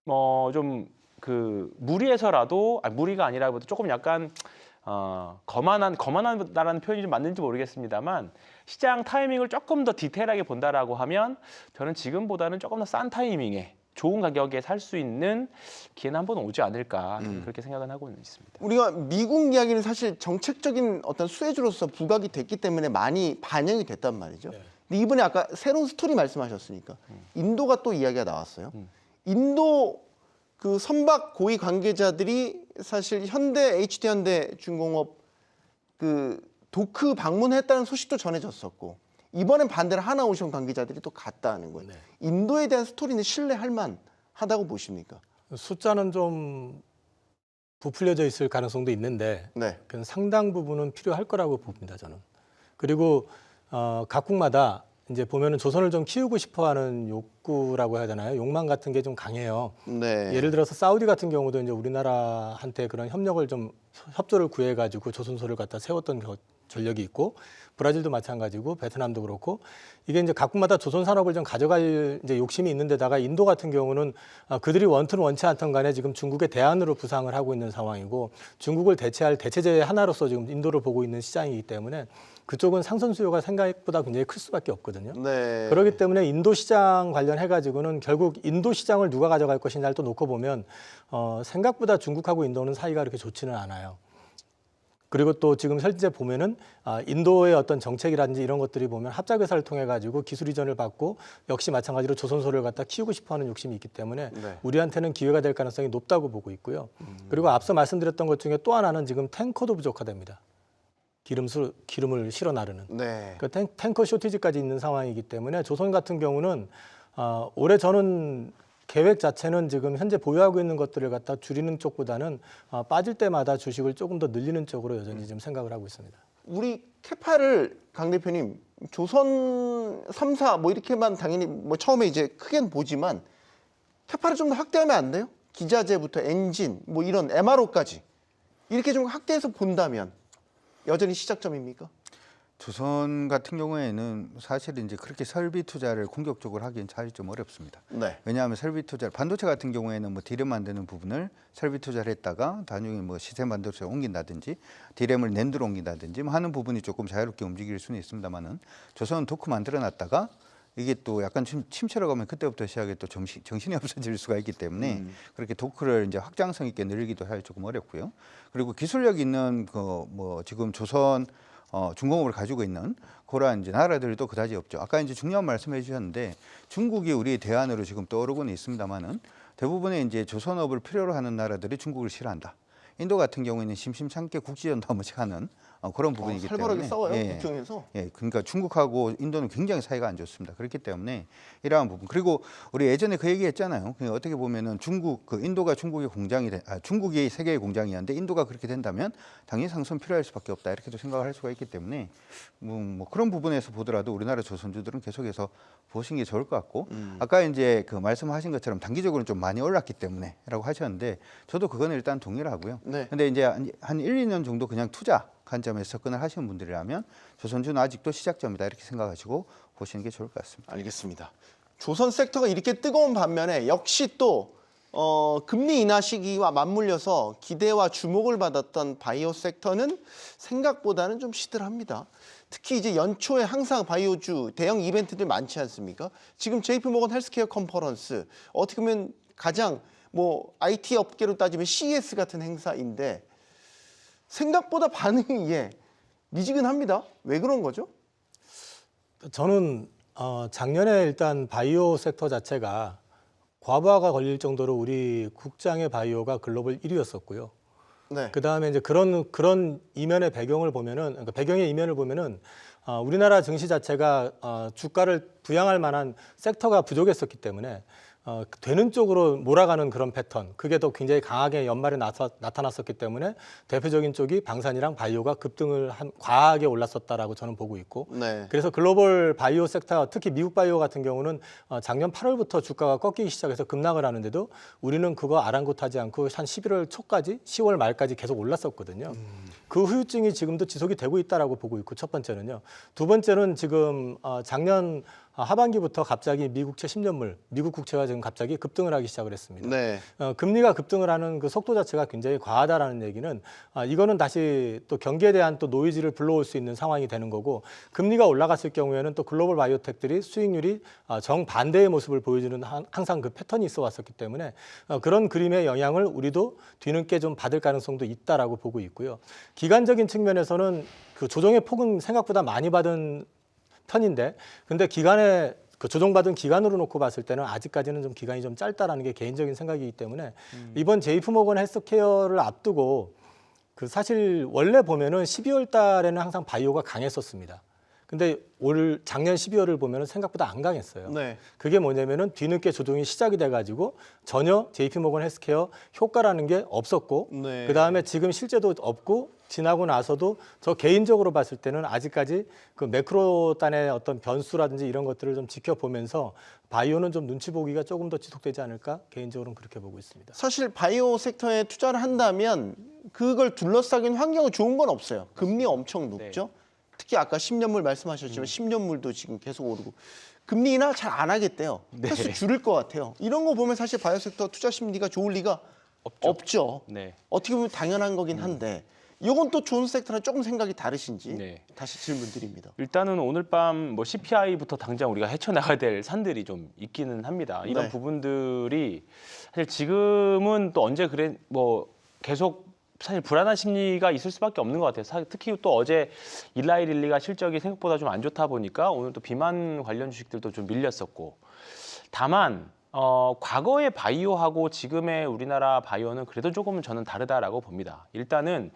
좀 그 무리해서라도 무리가 아니라도 조금 약간 거만하다라는 표현이 좀 맞는지 모르겠습니다만 시장 타이밍을 조금 더 디테일하게 본다라고 하면 저는 지금보다는 조금 더 싼 타이밍에 좋은 가격에 살 수 있는 기회는 한번 오지 않을까 저는 그렇게 생각은 하고 있습니다. 우리가 미국 이야기는 사실 정책적인 어떤 수혜주로서 부각이 됐기 때문에 많이 반영이 됐단 말이죠. 네. 근데 이번에 아까 새로운 스토리 말씀하셨으니까 인도가 또 이야기가 나왔어요. 인도 그 선박 고위 관계자들이 사실 HD 중공업 그 도크 방문했다는 소식도 전해졌었고 이번엔 반대로 하나오션 관계자들이 또 갔다는 거예요. 네. 인도에 대한 스토리는 신뢰할 만하다고 보십니까? 숫자는 좀 부풀려져 있을 가능성도 있는데 네. 그 상당 부분은 필요할 거라고 봅니다, 저는. 그리고 각국마다 이제 보면은 조선을 좀 키우고 싶어하는 욕구라고 해야 되나요? 욕망 같은 게 좀 강해요. 네. 예를 들어서 사우디 같은 경우도 이제 우리나라한테 그런 협조를 구해가지고 조선소를 갖다 세웠던 전력이 있고, 브라질도 마찬가지고, 베트남도 그렇고, 이게 이제 각국마다 조선 산업을 좀 가져갈 이제 욕심이 있는데다가 인도 같은 경우는 그들이 원튼 원치 않던 간에 지금 중국의 대안으로 부상을 하고 있는 상황이고, 중국을 대체할 대체제 하나로서 지금 인도를 보고 있는 시장이기 때문에 그쪽은 상선 수요가 생각보다 굉장히 클 수밖에 없거든요. 네. 그렇기 때문에 인도 시장 관련해 가지고는 결국 인도 시장을 누가 가져갈 것이냐를 또 놓고 보면 생각보다 중국하고 인도는 사이가 그렇게 좋지는 않아요. 그리고 또 지금 현재 보면은 인도의 어떤 정책이라든지 이런 것들이 보면 합작회사를 통해 가지고 기술 이전을 받고 역시 마찬가지로 조선소를 갖다 키우고 싶어하는 욕심이 있기 때문에 네. 우리한테는 기회가 될 가능성이 높다고 보고 있고요. 그리고 앞서 말씀드렸던 것 중에 또 하나는 지금 탱커도 부족하답니다. 기름을 실어 나르는. 네. 그 탱커 쇼티지까지 있는 상황이기 때문에 조선 같은 경우는 올해 저는 계획 자체는 지금 현재 보유하고 있는 것들을 갖다 줄이는 쪽보다는 빠질 때마다 주식을 조금 더 늘리는 쪽으로 여전히 지금 생각을 하고 있습니다. 우리 캐파를 강 대표님 조선 3사 뭐 이렇게만 당연히 뭐 처음에 이제 크게는 보지만 캐파를 좀 더 확대하면 안 돼요? 기자재부터 엔진 뭐 이런 MRO까지 이렇게 좀 확대해서 본다면 여전히 시작점입니까? 조선 같은 경우에는 사실 이제 그렇게 설비 투자를 공격적으로 하기엔 사실 좀 어렵습니다. 네. 왜냐하면 설비 투자, 반도체 같은 경우에는 뭐 디램 만드는 부분을 설비 투자를 했다가 나중에 뭐 시스템 반도체에 옮긴다든지 디램을 낸드로 옮긴다든지 뭐 하는 부분이 조금 자유롭게 움직일 수는 있습니다만은 조선은 도크 만들어놨다가 이게 또 약간 침체라고 하면 그때부터 시작해 또 정신이 없어질 수가 있기 때문에 그렇게 도크를 이제 확장성 있게 늘리기도 사실 조금 어렵고요. 그리고 기술력 있는 그 뭐 지금 조선 중공업을 가지고 있는 그러한 이제 나라들도 그다지 없죠. 아까 이제 중요한 말씀해 주셨는데 중국이 우리의 대안으로 지금 떠오르고는 있습니다만은 대부분의 이제 조선업을 필요로 하는 나라들이 중국을 싫어한다. 인도 같은 경우에는 심심찮게 국지전도 한 번씩 하는 그런 부분이기 살벌하게 때문에 싸워요, 국경에서. 예, 그러니까 중국하고 인도는 굉장히 사이가 안 좋습니다. 그렇기 때문에 이러한 부분 그리고 우리 예전에 그 얘기했잖아요. 그러니까 어떻게 보면은 중국 그 인도가 중국의 공장이 중국이 세계의 공장이었는데 인도가 그렇게 된다면 당연히 상선 필요할 수밖에 없다 이렇게도 생각을 할 수가 있기 때문에 뭐 그런 부분에서 보더라도 우리나라 조선주들은 계속해서 보시는 게 좋을 것 같고 아까 이제 그 말씀하신 것처럼 단기적으로는 좀 많이 올랐기 때문에라고 하셨는데 저도 그거는 일단 동의를 하고요. 네. 근데 이제 한 1, 2년 정도 그냥 투자 관점에서 접근을 하시는 분들이라면 조선주는 아직도 시작점이다 이렇게 생각하시고 보시는 게 좋을 것 같습니다. 알겠습니다. 조선 섹터가 이렇게 뜨거운 반면에 역시 또 금리 인하 시기와 맞물려서 기대와 주목을 받았던 바이오 섹터는 생각보다는 좀 시들합니다. 특히 이제 연초에 항상 바이오주 대형 이벤트들 많지 않습니까? 지금 JP모건 헬스케어 컨퍼런스 어떻게 보면 가장 뭐 IT 업계로 따지면 CES 같은 행사인데 생각보다 반응이 미지근합니다. 왜 그런 거죠? 저는 작년에 일단 바이오 섹터 자체가 과부하가 걸릴 정도로 우리 국장의 바이오가 글로벌 1위였었고요. 네. 그 다음에 이제 그런 이면의 배경을 보면은, 그러니까 배경의 이면을 보면은 우리나라 증시 자체가 주가를 부양할 만한 섹터가 부족했었기 때문에 되는 쪽으로 몰아가는 그런 패턴, 그게 더 굉장히 강하게 연말에 나타났었기 때문에 대표적인 쪽이 방산이랑 바이오가 급등을 과하게 올랐었다라고 저는 보고 있고, 네. 그래서 글로벌 바이오 섹터, 특히 미국 바이오 같은 경우는 작년 8월부터 주가가 꺾이기 시작해서 급락을 하는데도 우리는 그거 아랑곳하지 않고 한 11월 초까지, 10월 말까지 계속 올랐었거든요. 그 후유증이 지금도 지속이 되고 있다라고 보고 있고, 첫 번째는요. 두 번째는 지금 작년 하반기부터 갑자기 미국채 10년물, 미국 국채가 지금 갑자기 급등을 하기 시작을 했습니다. 네. 금리가 급등을 하는 그 속도 자체가 굉장히 과하다라는 얘기는 이거는 다시 또 경기에 대한 또 노이즈를 불러올 수 있는 상황이 되는 거고, 금리가 올라갔을 경우에는 또 글로벌 바이오텍들이 수익률이 정반대의 모습을 보여주는 항상 그 패턴이 있어 왔었기 때문에 그런 그림의 영향을 우리도 뒤늦게 좀 받을 가능성도 있다라고 보고 있고요. 기간적인 측면에서는 그 조정의 폭은 생각보다 많이 받은 편인데, 근데 기간에 그 조정받은 기간으로 놓고 봤을 때는 아직까지는 좀 기간이 좀 짧다라는 게 개인적인 생각이기 때문에 이번 JP모건 헬스케어를 앞두고 그 사실 원래 보면은 12월 달에는 항상 바이오가 강했었습니다. 근데 올 작년 12월을 보면은 생각보다 안 강했어요. 네. 그게 뭐냐면은 뒤늦게 조정이 시작이 돼가지고 전혀 JP모건 헬스케어 효과라는 게 없었고, 네. 그 다음에 지금 실제도 없고 지나고 나서도 저 개인적으로 봤을 때는 아직까지 그 매크로 단의 어떤 변수라든지 이런 것들을 좀 지켜보면서 바이오는 좀 눈치 보기가 조금 더 지속되지 않을까 개인적으로는 그렇게 보고 있습니다. 사실 바이오 섹터에 투자를 한다면 그걸 둘러싸긴 환경이 좋은 건 없어요. 금리 엄청 높죠. 특히 아까 10년물 말씀하셨지만 10년물도 지금 계속 오르고 금리 인하 잘 안 하겠대요. 횟수 줄일 것 같아요. 이런 거 보면 사실 바이오 섹터 투자 심리가 좋을 리가 없죠. 네. 어떻게 보면 당연한 거긴 한데 이건 또 좋은 섹터랑 조금 생각이 다르신지 네. 다시 질문 드립니다. 일단은 오늘 밤 뭐 CPI부터 당장 우리가 헤쳐나가야 될 산들이 좀 있기는 합니다. 이런 네. 부분들이 사실 지금은 또 언제 그래 뭐 계속 사실 불안한 심리가 있을 수밖에 없는 것 같아요. 특히 또 어제 일라이 릴리가 실적이 생각보다 좀 안 좋다 보니까 오늘 또 비만 관련 주식들도 좀 밀렸었고, 다만 과거의 바이오하고 지금의 우리나라 바이오는 그래도 조금은 저는 다르다라고 봅니다. 일단은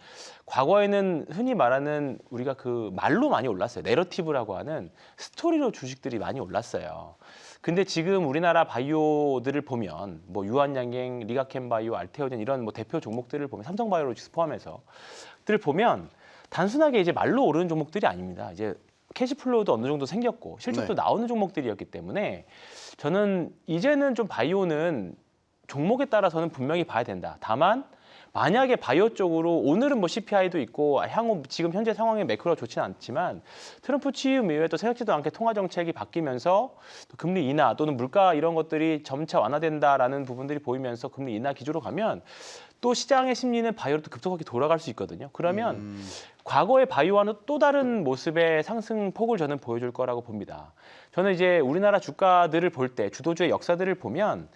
과거에는 흔히 말하는 우리가 그 말로 많이 올랐어요. 내러티브라고 하는 스토리로 주식들이 많이 올랐어요. 근데 지금 우리나라 바이오들을 보면 뭐 유한양행, 리가켄바이오, 알테오젠 이런 뭐 대표 종목들을 보면 삼성바이오로직스 포함해서 들을 보면 단순하게 이제 말로 오르는 종목들이 아닙니다. 이제 캐시플로우도 어느 정도 생겼고 실적도 나오는 종목들이었기 때문에 저는 이제는 좀 바이오는 종목에 따라서는 분명히 봐야 된다. 다만 만약에 바이오 쪽으로 오늘은 뭐 CPI도 있고 향후 지금 현재 상황에 매크로가 좋지는 않지만 트럼프 취임 이후에 또 생각지도 않게 통화 정책이 바뀌면서 또 금리 인하 또는 물가 이런 것들이 점차 완화된다라는 부분들이 보이면서 금리 인하 기조로 가면 또 시장의 심리는 바이오로 또 급속하게 돌아갈 수 있거든요. 그러면 과거의 바이오와는 또 다른 모습의 상승폭을 저는 보여줄 거라고 봅니다. 저는 이제 우리나라 주가들을 볼 때 주도주의 역사들을 보면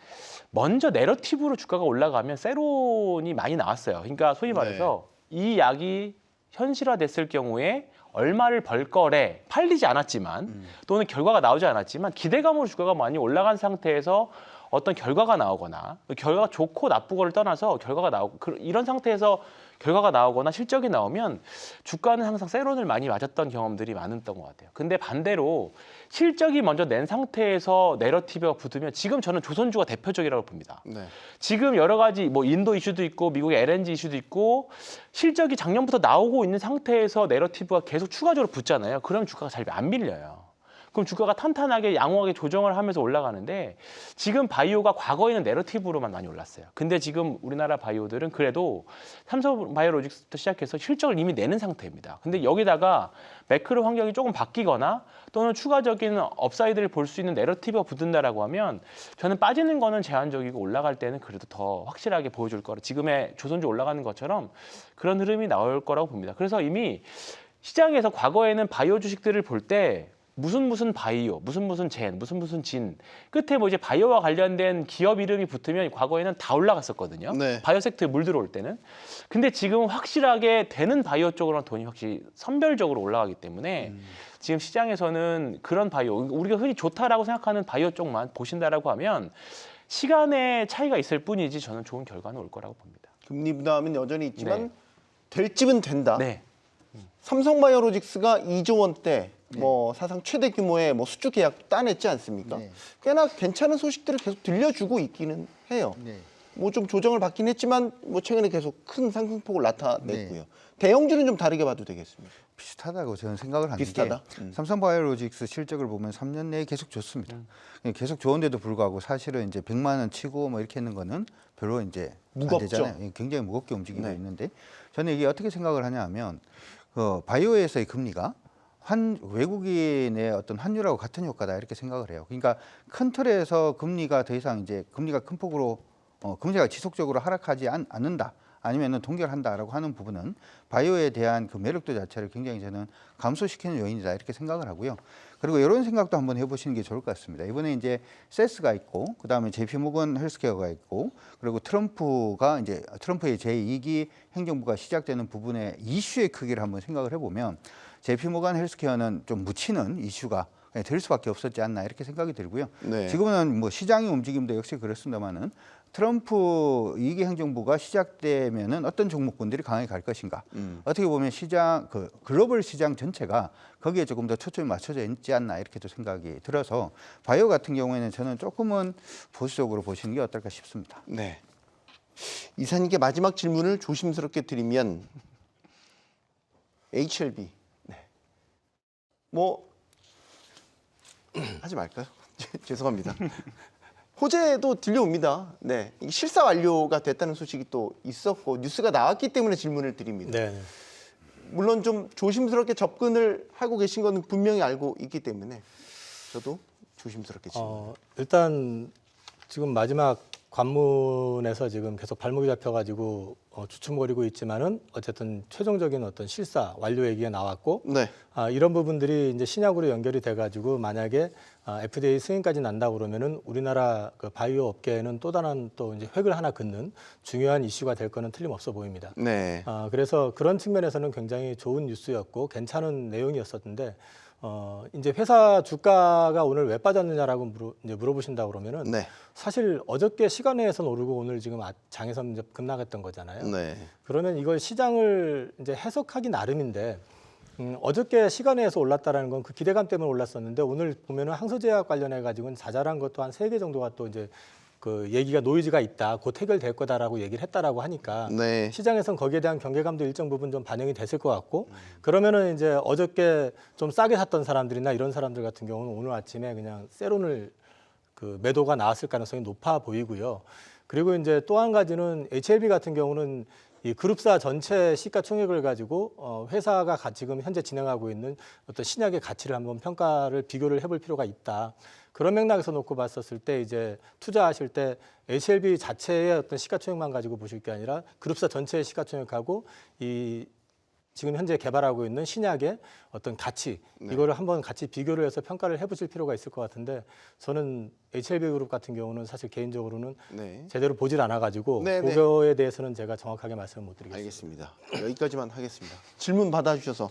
먼저 내러티브로 주가가 올라가면 세론이 많이 나왔어요. 그러니까 소위 말해서 이 약이 현실화됐을 경우에 얼마를 벌 거래 팔리지 않았지만 또는 결과가 나오지 않았지만 기대감으로 주가가 많이 올라간 상태에서 어떤 결과가 나오거나 결과가 좋고 나쁘고를 떠나서 결과가 나오고 이런 상태에서 결과가 나오거나 실적이 나오면 주가는 항상 세론을 많이 맞았던 경험들이 많았던 것 같아요. 근데 반대로 실적이 먼저 낸 상태에서 내러티브가 붙으면 지금 저는 조선주가 대표적이라고 봅니다. 네. 지금 여러 가지 뭐 인도 이슈도 있고 미국의 LNG 이슈도 있고 실적이 작년부터 나오고 있는 상태에서 내러티브가 계속 추가적으로 붙잖아요. 그럼 주가가 잘 안 밀려요. 그럼 주가가 탄탄하게 양호하게 조정을 하면서 올라가는데 지금 바이오가 과거에는 내러티브로만 많이 올랐어요. 근데 지금 우리나라 바이오들은 그래도 삼성 바이오로직스부터 시작해서 실적을 이미 내는 상태입니다. 근데 여기다가 매크로 환경이 조금 바뀌거나 또는 추가적인 업사이드를 볼 수 있는 내러티브가 붙는다라고 하면 저는 빠지는 거는 제한적이고 올라갈 때는 그래도 더 확실하게 보여줄 거라 지금의 조선주 올라가는 것처럼 그런 흐름이 나올 거라고 봅니다. 그래서 이미 시장에서 과거에는 바이오 주식들을 볼 때 무슨 바이오, 무슨 젠, 무슨 진 끝에 뭐 이제 바이오와 관련된 기업 이름이 붙으면 과거에는 다 올라갔었거든요. 네. 바이오 섹터에 물 들어올 때는. 근데 지금 확실하게 되는 바이오 쪽으로는 돈이 확실히 선별적으로 올라가기 때문에 지금 시장에서는 그런 바이오, 우리가 흔히 좋다라고 생각하는 바이오 쪽만 보신다라고 하면 시간의 차이가 있을 뿐이지 저는 좋은 결과는 올 거라고 봅니다. 금리 부담은 여전히 있지만 네. 될 집은 된다. 네. 삼성바이오로직스가 2조 원대 뭐 사상 최대 규모의 뭐 수주 계약 따냈지 않습니까? 네. 꽤나 괜찮은 소식들을 계속 들려주고 있기는 해요. 네. 뭐 좀 조정을 받긴 했지만 뭐 최근에 계속 큰 상승폭을 나타냈고요. 네. 대형주는 좀 다르게 봐도 되겠습니다. 비슷하다고 저는 생각을 하는 비슷하다? 게 삼성바이오로직스 실적을 보면 3년 내에 계속 좋습니다. 계속 좋은데도 불구하고 사실은 이제 100만 원 치고 뭐 이렇게 했는 거는 별로 이제 무겁죠. 안 되잖아요. 굉장히 무겁게 움직이고 네. 있는데 저는 이게 어떻게 생각을 하냐면 바이오에서의 금리가 외국인의 어떤 환율하고 같은 효과다 이렇게 생각을 해요. 그러니까 큰 틀에서 금리가 더 이상 이제 금리가 큰 폭으로 금리가 지속적으로 하락하지 않는다. 아니면은 동결한다라고 하는 부분은 바이오에 대한 그 매력도 자체를 굉장히 저는 감소시키는 요인이다 이렇게 생각을 하고요. 그리고 이런 생각도 한번 해보시는 게 좋을 것 같습니다. 이번에 이제 세스가 있고, 그 다음에 JP모건 헬스케어가 있고, 그리고 트럼프의 제2기 행정부가 시작되는 부분의 이슈의 크기를 한번 생각을 해보면 JP모건 헬스케어는 좀 묻히는 이슈가 될 수밖에 없었지 않나 이렇게 생각이 들고요. 네. 지금은 뭐 시장의 움직임도 역시 그렇습니다만은 트럼프 2기 행정부가 시작되면은 어떤 종목군들이 강하게 갈 것인가. 어떻게 보면 시장 글로벌 시장 전체가 거기에 조금 더 초점이 맞춰져 있지 않나 이렇게도 생각이 들어서 바이오 같은 경우에는 저는 조금은 보수적으로 보시는 게 어떨까 싶습니다. 네. 이사님께 마지막 질문을 조심스럽게 드리면 HLB. 네. 뭐 하지 말까요? 죄송합니다. 호재도 들려옵니다. 네, 이게 실사 완료가 됐다는 소식이 또 있었고 뉴스가 나왔기 때문에 질문을 드립니다. 네. 물론 좀 조심스럽게 접근을 하고 계신 거는 분명히 알고 있기 때문에 저도 조심스럽게 질문. 일단 지금 마지막 관문에서 지금 계속 발목이 잡혀가지고 주춤거리고 있지만은 어쨌든 최종적인 어떤 실사 완료 얘기가 나왔고 네, 이런 부분들이 이제 신약으로 연결이 돼가지고 만약에 FDA 승인까지 난다 그러면은 우리나라 그 바이오 업계에는 또 다른 또 이제 획을 하나 긋는 중요한 이슈가 될 거는 틀림없어 보입니다. 네, 그래서 그런 측면에서는 굉장히 좋은 뉴스였고 괜찮은 내용이었었는데 이제 회사 주가가 오늘 왜 빠졌느냐라고 이제 물어보신다 그러면은 네, 사실 어저께 시간에선 오르고 오늘 지금 장에선 이제 급락했던 거잖아요. 네, 그러면 이걸 시장을 이제 해석하기 나름인데 어저께 시간에서 올랐다라는 건 그 기대감 때문에 올랐었는데 오늘 보면은 항소제약 관련해 가지고는 자잘한 것도 한 3개 정도가 또 이제 그 얘기가 노이즈가 있다, 곧 해결될 거다라고 얘기를 했다라고 하니까 네. 시장에선 거기에 대한 경계감도 일정 부분 좀 반영이 됐을 것 같고 그러면은 이제 어저께 좀 싸게 샀던 사람들이나 이런 사람들 같은 경우는 오늘 아침에 그냥 세론을 그 매도가 나왔을 가능성이 높아 보이고요. 그리고 이제 또 한 가지는 HLB 같은 경우는 이 그룹사 전체 시가총액을 가지고 회사가 지금 현재 진행하고 있는 어떤 신약의 가치를 한번 평가를 비교를 해볼 필요가 있다. 그런 맥락에서 놓고 봤었을 때 이제 투자하실 때 HLB 자체의 어떤 시가총액만 가지고 보실 게 아니라 그룹사 전체의 시가총액하고 이 지금 현재 개발하고 있는 신약의 어떤 가치 이거를 한번 같이 비교를 해서 평가를 해보실 필요가 있을 것 같은데 저는 HLB 그룹 같은 경우는 사실 개인적으로는 네. 제대로 보질 않아가지고 네, 네. 그거에 대해서는 제가 정확하게 말씀을 못 드리겠습니다. 알겠습니다. 여기까지만 하겠습니다. 질문 받아주셔서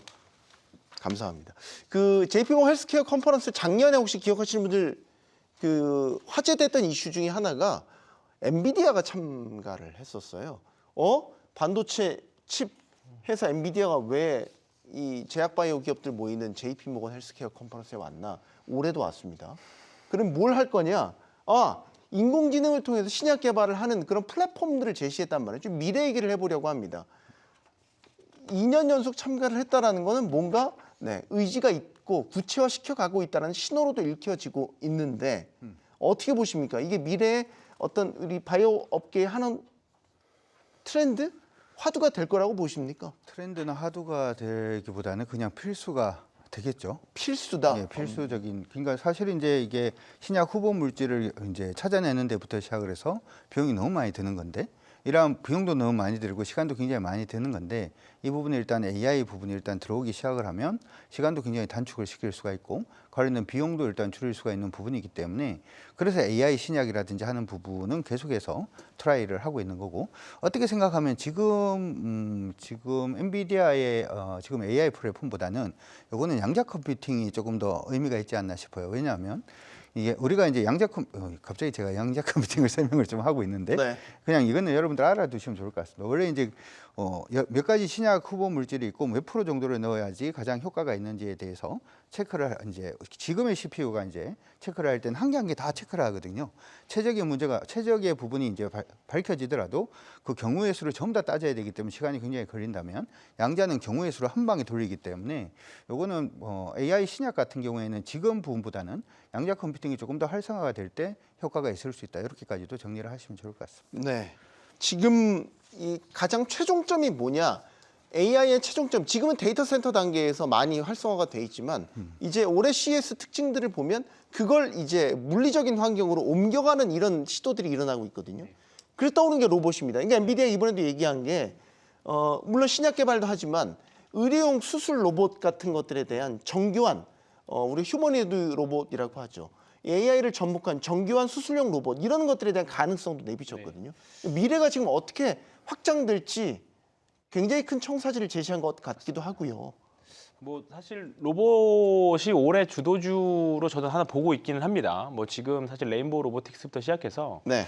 감사합니다. 그 JP모건 헬스케어 컨퍼런스 작년에 혹시 기억하시는 분들 그 화제됐던 이슈 중에 하나가 엔비디아가 참가를 했었어요. 반도체 칩 회사 엔비디아가 왜 이 제약바이오 기업들 모이는 JP모건 헬스케어 컨퍼런스에 왔나? 올해도 왔습니다. 그럼 뭘 할 거냐? 인공지능을 통해서 신약 개발을 하는 그런 플랫폼들을 제시했단 말이에요. 좀 미래 얘기를 해보려고 합니다. 2년 연속 참가를 했다라는 거는 뭔가 의지가 있고 구체화시켜 가고 있다는 신호로도 읽혀지고 있는데 어떻게 보십니까? 이게 미래의 어떤 우리 바이오 업계의 하는 트렌드? 화두가 될 거라고 보십니까? 트렌드나 화두가 되기보다는 그냥 필수가 되겠죠. 필수다. 예, 필수적인. 그러니까 사실 이제 이게 신약 후보 물질을 이제 찾아내는 데부터 시작을 해서 비용이 너무 많이 드는 건데 이러한 비용도 너무 많이 들고 시간도 굉장히 많이 드는 건데 이 부분에 일단 AI 부분이 일단 들어오기 시작을 하면 시간도 굉장히 단축을 시킬 수가 있고 관련된 비용도 일단 줄일 수가 있는 부분이기 때문에 그래서 AI 신약이라든지 하는 부분은 계속해서 트라이를 하고 있는 거고 어떻게 생각하면 지금 엔비디아의 지금 AI 플랫폼보다는 요거는 양자 컴퓨팅이 조금 더 의미가 있지 않나 싶어요. 왜냐하면 이게 우리가 이제 갑자기 제가 양자 컴퓨팅을 설명을 좀 하고 있는데 네. 그냥 이거는 여러분들 알아두시면 좋을 것 같습니다. 원래 이제 몇 가지 신약 후보 물질이 있고 몇 프로 정도를 넣어야지 가장 효과가 있는지에 대해서 체크를 이제 지금의 CPU가 이제 체크를 할 때는 한 개 한 개 다 체크를 하거든요. 최적의 부분이 이제 밝혀지더라도 그 경우의 수를 전부 다 따져야 되기 때문에 시간이 굉장히 걸린다면 양자는 경우의 수를 한 방에 돌리기 때문에 요거는 AI 신약 같은 경우에는 지금 부분보다는 양자 컴퓨팅이 조금 더 활성화가 될 때 효과가 있을 수 있다. 이렇게까지도 정리를 하시면 좋을 것 같습니다. 네. 지금 이 가장 최종점이 뭐냐? AI의 최종점. 지금은 데이터 센터 단계에서 많이 활성화가 돼 있지만 이제 올해 CES 특징들을 보면 그걸 이제 물리적인 환경으로 옮겨가는 이런 시도들이 일어나고 있거든요. 그래서 떠오르는 게 로봇입니다. 그러니까 엔비디아 이번에도 얘기한 게 물론 신약 개발도 하지만 의료용 수술 로봇 같은 것들에 대한 정교한 우리 휴머니드 로봇이라고 하죠. AI를 접목한 정교한 수술용 로봇 이런 것들에 대한 가능성도 내비쳤거든요. 미래가 지금 어떻게 확장될지 굉장히 큰 청사진을 제시한 것 같기도 하고요. 뭐 사실 로봇이 올해 주도주로 저는 하나 보고 있기는 합니다. 뭐 지금 사실 레인보우 로보틱스부터 시작해서 네.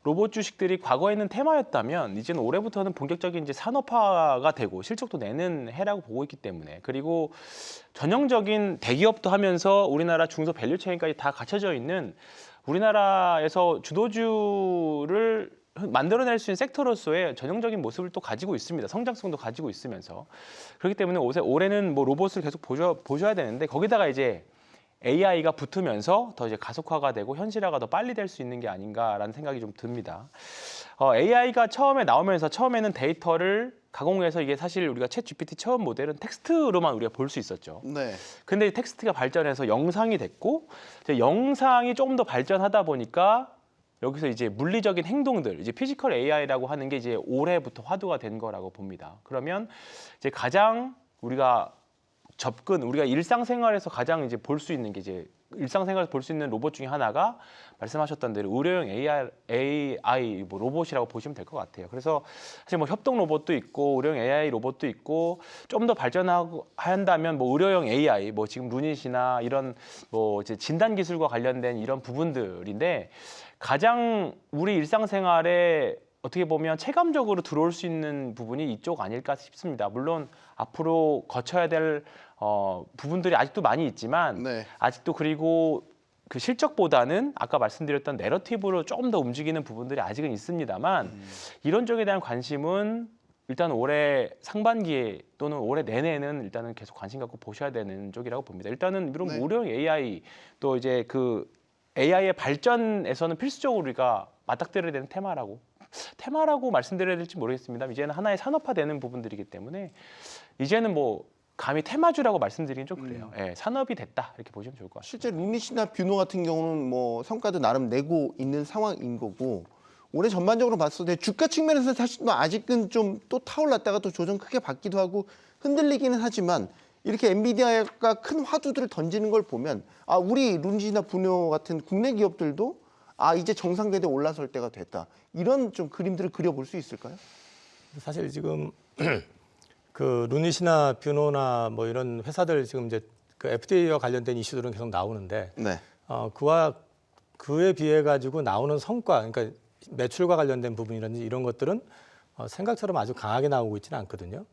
로봇 주식들이 과거에는 테마였다면 이제는 올해부터는 본격적인 이제 산업화가 되고 실적도 내는 해라고 보고 있기 때문에 그리고 전형적인 대기업도 하면서 우리나라 중소 밸류체인까지 다 갖춰져 있는 우리나라에서 주도주를 만들어낼 수 있는 섹터로서의 전형적인 모습을 또 가지고 있습니다. 성장성도 가지고 있으면서 그렇기 때문에 올해는 뭐 로봇을 계속 보셔야 되는데 거기다가 이제 AI가 붙으면서 더 이제 가속화가 되고 현실화가 더 빨리 될 수 있는 게 아닌가라는 생각이 좀 듭니다. AI가 처음에 나오면서 처음에는 데이터를 가공해서 이게 사실 우리가 챗 GPT 처음 모델은 텍스트로만 우리가 볼 수 있었죠. 네. 근데 텍스트가 발전해서 영상이 됐고 이제 영상이 조금 더 발전하다 보니까 여기서 이제 물리적인 행동들, 이제 피지컬 AI라고 하는 게 이제 올해부터 화두가 된 거라고 봅니다. 그러면 이제 가장 우리가 일상생활에서 가장 이제 볼 수 있는 게 이제 일상생활에서 볼 수 있는 로봇 중에 하나가 말씀하셨던 대로 의료용 AI 뭐 로봇이라고 보시면 될 것 같아요. 그래서 사실 뭐 협동 로봇도 있고 의료용 AI 로봇도 있고 좀 더 발전하고 한다면 뭐 의료용 AI 뭐 지금 루닛이나 이런 뭐 이제 진단 기술과 관련된 이런 부분들인데 가장 우리 일상생활에 어떻게 보면 체감적으로 들어올 수 있는 부분이 이쪽 아닐까 싶습니다. 물론 앞으로 거쳐야 될 부분들이 아직도 많이 있지만 네. 아직도 그리고 그 실적보다는 아까 말씀드렸던 내러티브로 조금 더 움직이는 부분들이 아직은 있습니다만 이런 쪽에 대한 관심은 일단 올해 상반기에 또는 올해 내내는 일단은 계속 관심 갖고 보셔야 되는 쪽이라고 봅니다. 일단은 이런 네. 의료용 AI 또 이제 그 AI의 발전에서는 필수적으로 우리가 맞닥뜨려야 되는 테마라고 테마라고 말씀드려야 될지 모르겠습니다. 이제는 하나의 산업화되는 부분들이기 때문에 이제는 뭐 감히 테마주라고 말씀드리긴 좀 그래요. 예, 산업이 됐다 이렇게 보시면 좋을 것 같아요. 실제 루닛이나 뷰노 같은 경우는 뭐 성과도 나름 내고 있는 상황인 거고 올해 전반적으로 봤을 때 주가 측면에서 사실 뭐 아직은 좀 또 타올랐다가 또 조정 크게 받기도 하고 흔들리기는 하지만 이렇게 엔비디아가 큰 화두들을 던지는 걸 보면 아 우리 루닛이나 뷰노 같은 국내 기업들도 아 이제 정상궤도에 올라설 때가 됐다 이런 좀 그림들을 그려볼 수 있을까요? 사실 지금 그 루닛이나 뷰노나 뭐 이런 회사들 지금 이제 그 FDA와 관련된 이슈들은 계속 나오는데 네. 그에 비해 가지고 나오는 성과, 그러니까 매출과 관련된 부분이라든지 이런 것들은 생각처럼 아주 강하게 나오고 있지는 않거든요.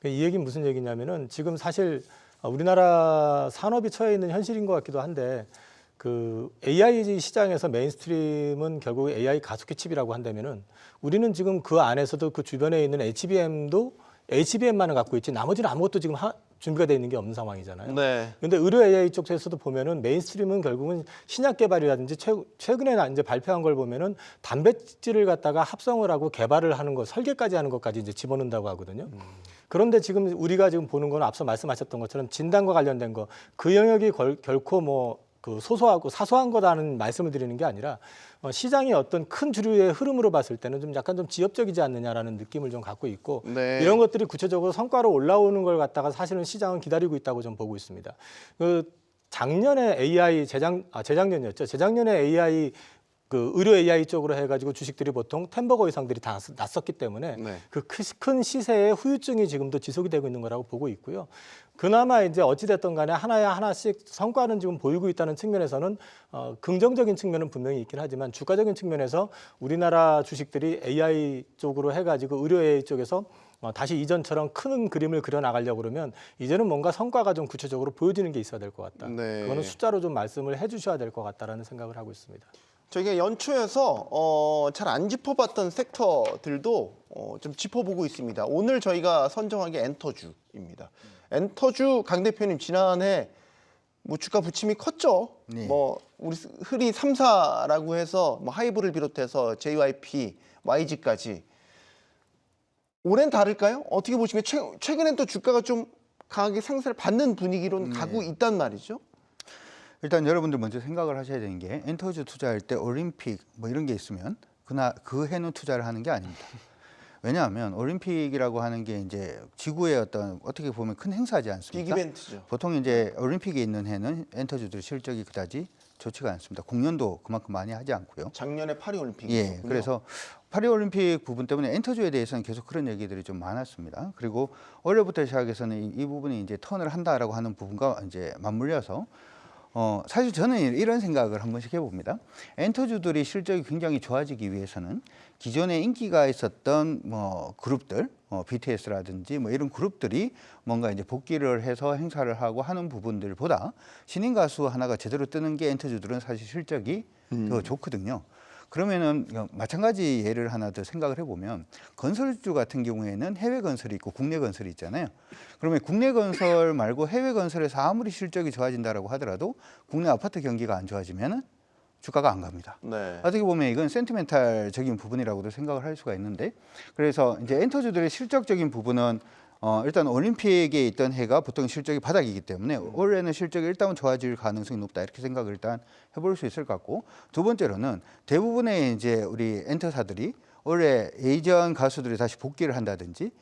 이 얘기는 무슨 얘기냐면은 지금 사실 우리나라 산업이 처해 있는 현실인 것 같기도 한데 그 AI 시장에서 메인스트림은 결국 AI 가속기 칩이라고 한다면은 우리는 지금 그 안에서도 그 주변에 있는 HBM도 HBM만을 갖고 있지 나머지는 아무것도 지금 준비가 되어 있는 게 없는 상황이잖아요. 네. 그런데 의료 AI 쪽에서도 보면은 메인스트림은 결국은 신약 개발이라든지 최근에 이제 발표한 걸 보면은 단백질을 갖다가 합성을 하고 개발을 하는 것, 설계까지 하는 것까지 이제 집어넣는다고 하거든요. 그런데 지금 우리가 지금 보는 건 앞서 말씀하셨던 것처럼 진단과 관련된 거, 그 영역이 결코 뭐 그 소소하고 사소한 거라는 말씀을 드리는 게 아니라 시장의 어떤 큰 주류의 흐름으로 봤을 때는 좀 약간 좀 지엽적이지 않느냐라는 느낌을 좀 갖고 있고 네. 이런 것들이 구체적으로 성과로 올라오는 걸 갖다가 사실은 시장은 기다리고 있다고 좀 보고 있습니다. 그 작년에 AI 재작년이었죠. 재작년에 AI 그 의료 AI 쪽으로 해가지고 주식들이 보통 10버거 이상들이 다 났었기 때문에 네. 그 큰 시세의 후유증이 지금도 지속이 되고 있는 거라고 보고 있고요. 그나마 이제 어찌됐든 간에 하나씩 성과는 지금 보이고 있다는 측면에서는 긍정적인 측면은 분명히 있긴 하지만 주가적인 측면에서 우리나라 주식들이 AI 쪽으로 해가지고 의료 AI 쪽에서 다시 이전처럼 큰 그림을 그려나가려고 그러면 이제는 뭔가 성과가 좀 구체적으로 보여지는 게 있어야 될 것 같다. 네. 그거는 숫자로 좀 말씀을 해주셔야 될 것 같다라는 생각을 하고 있습니다. 저희가 연초에서 잘 안 짚어봤던 섹터들도 좀 짚어보고 있습니다. 오늘 저희가 선정한 게 엔터주입니다. 엔터주 강 대표님 지난해 뭐 주가 부침이 컸죠. 네. 뭐 우리 흔히 3사라고 해서 뭐 하이브를 비롯해서 JYP, YG까지 올해는 다를까요? 어떻게 보시면 최근엔 또 주가가 좀 강하게 상승을 받는 분위기로 가고 있단 말이죠. 일단 여러분들 먼저 생각을 하셔야 되는 게 엔터주 투자할 때 올림픽 뭐 이런 게 있으면 그 해는 투자를 하는 게 아닙니다. 왜냐하면 올림픽이라고 하는 게 이제 지구의 어떻게 보면 큰 행사지 않습니까? 빅 이벤트죠. 보통 이제 올림픽에 있는 해는 엔터주들 실적이 그다지 좋지가 않습니다. 공연도 그만큼 많이 하지 않고요. 작년에 파리 올림픽. 예, 그래서 파리 올림픽 부분 때문에 엔터주에 대해서는 계속 그런 얘기들이 좀 많았습니다. 그리고 올해부터 시작해서는 이 부분이 이제 턴을 한다라고 하는 부분과 이제 맞물려서 사실 저는 이런 생각을 한 번씩 해봅니다. 엔터주들이 실적이 굉장히 좋아지기 위해서는 기존에 인기가 있었던 뭐 그룹들, BTS라든지 뭐 이런 그룹들이 뭔가 이제 복귀를 해서 행사를 하고 하는 부분들보다 신인 가수 하나가 제대로 뜨는 게 엔터주들은 사실 실적이 더 좋거든요. 그러면은 마찬가지 예를 하나 더 생각을 해보면 건설주 같은 경우에는 해외 건설이 있고 국내 건설이 있잖아요. 그러면 국내 건설 말고 해외 건설에서 아무리 실적이 좋아진다라고 하더라도 국내 아파트 경기가 안 좋아지면은 주가가 안 갑니다. 네. 어떻게 보면 이건 센티멘탈적인 부분이라고도 생각을 할 수가 있는데 그래서 이제 엔터주들의 실적적인 부분은 일단 올림픽에 있던 해가 보통 실적이 바닥이기 때문에 올해는 실적이 일단은 좋아질 가능성이 높다 이렇게 생각을 일단 해볼 수 있을 것 같고 두 번째로는 대부분의 이제 우리 엔터사들이 올해 예전 가수들이 다시 복귀를 한다든지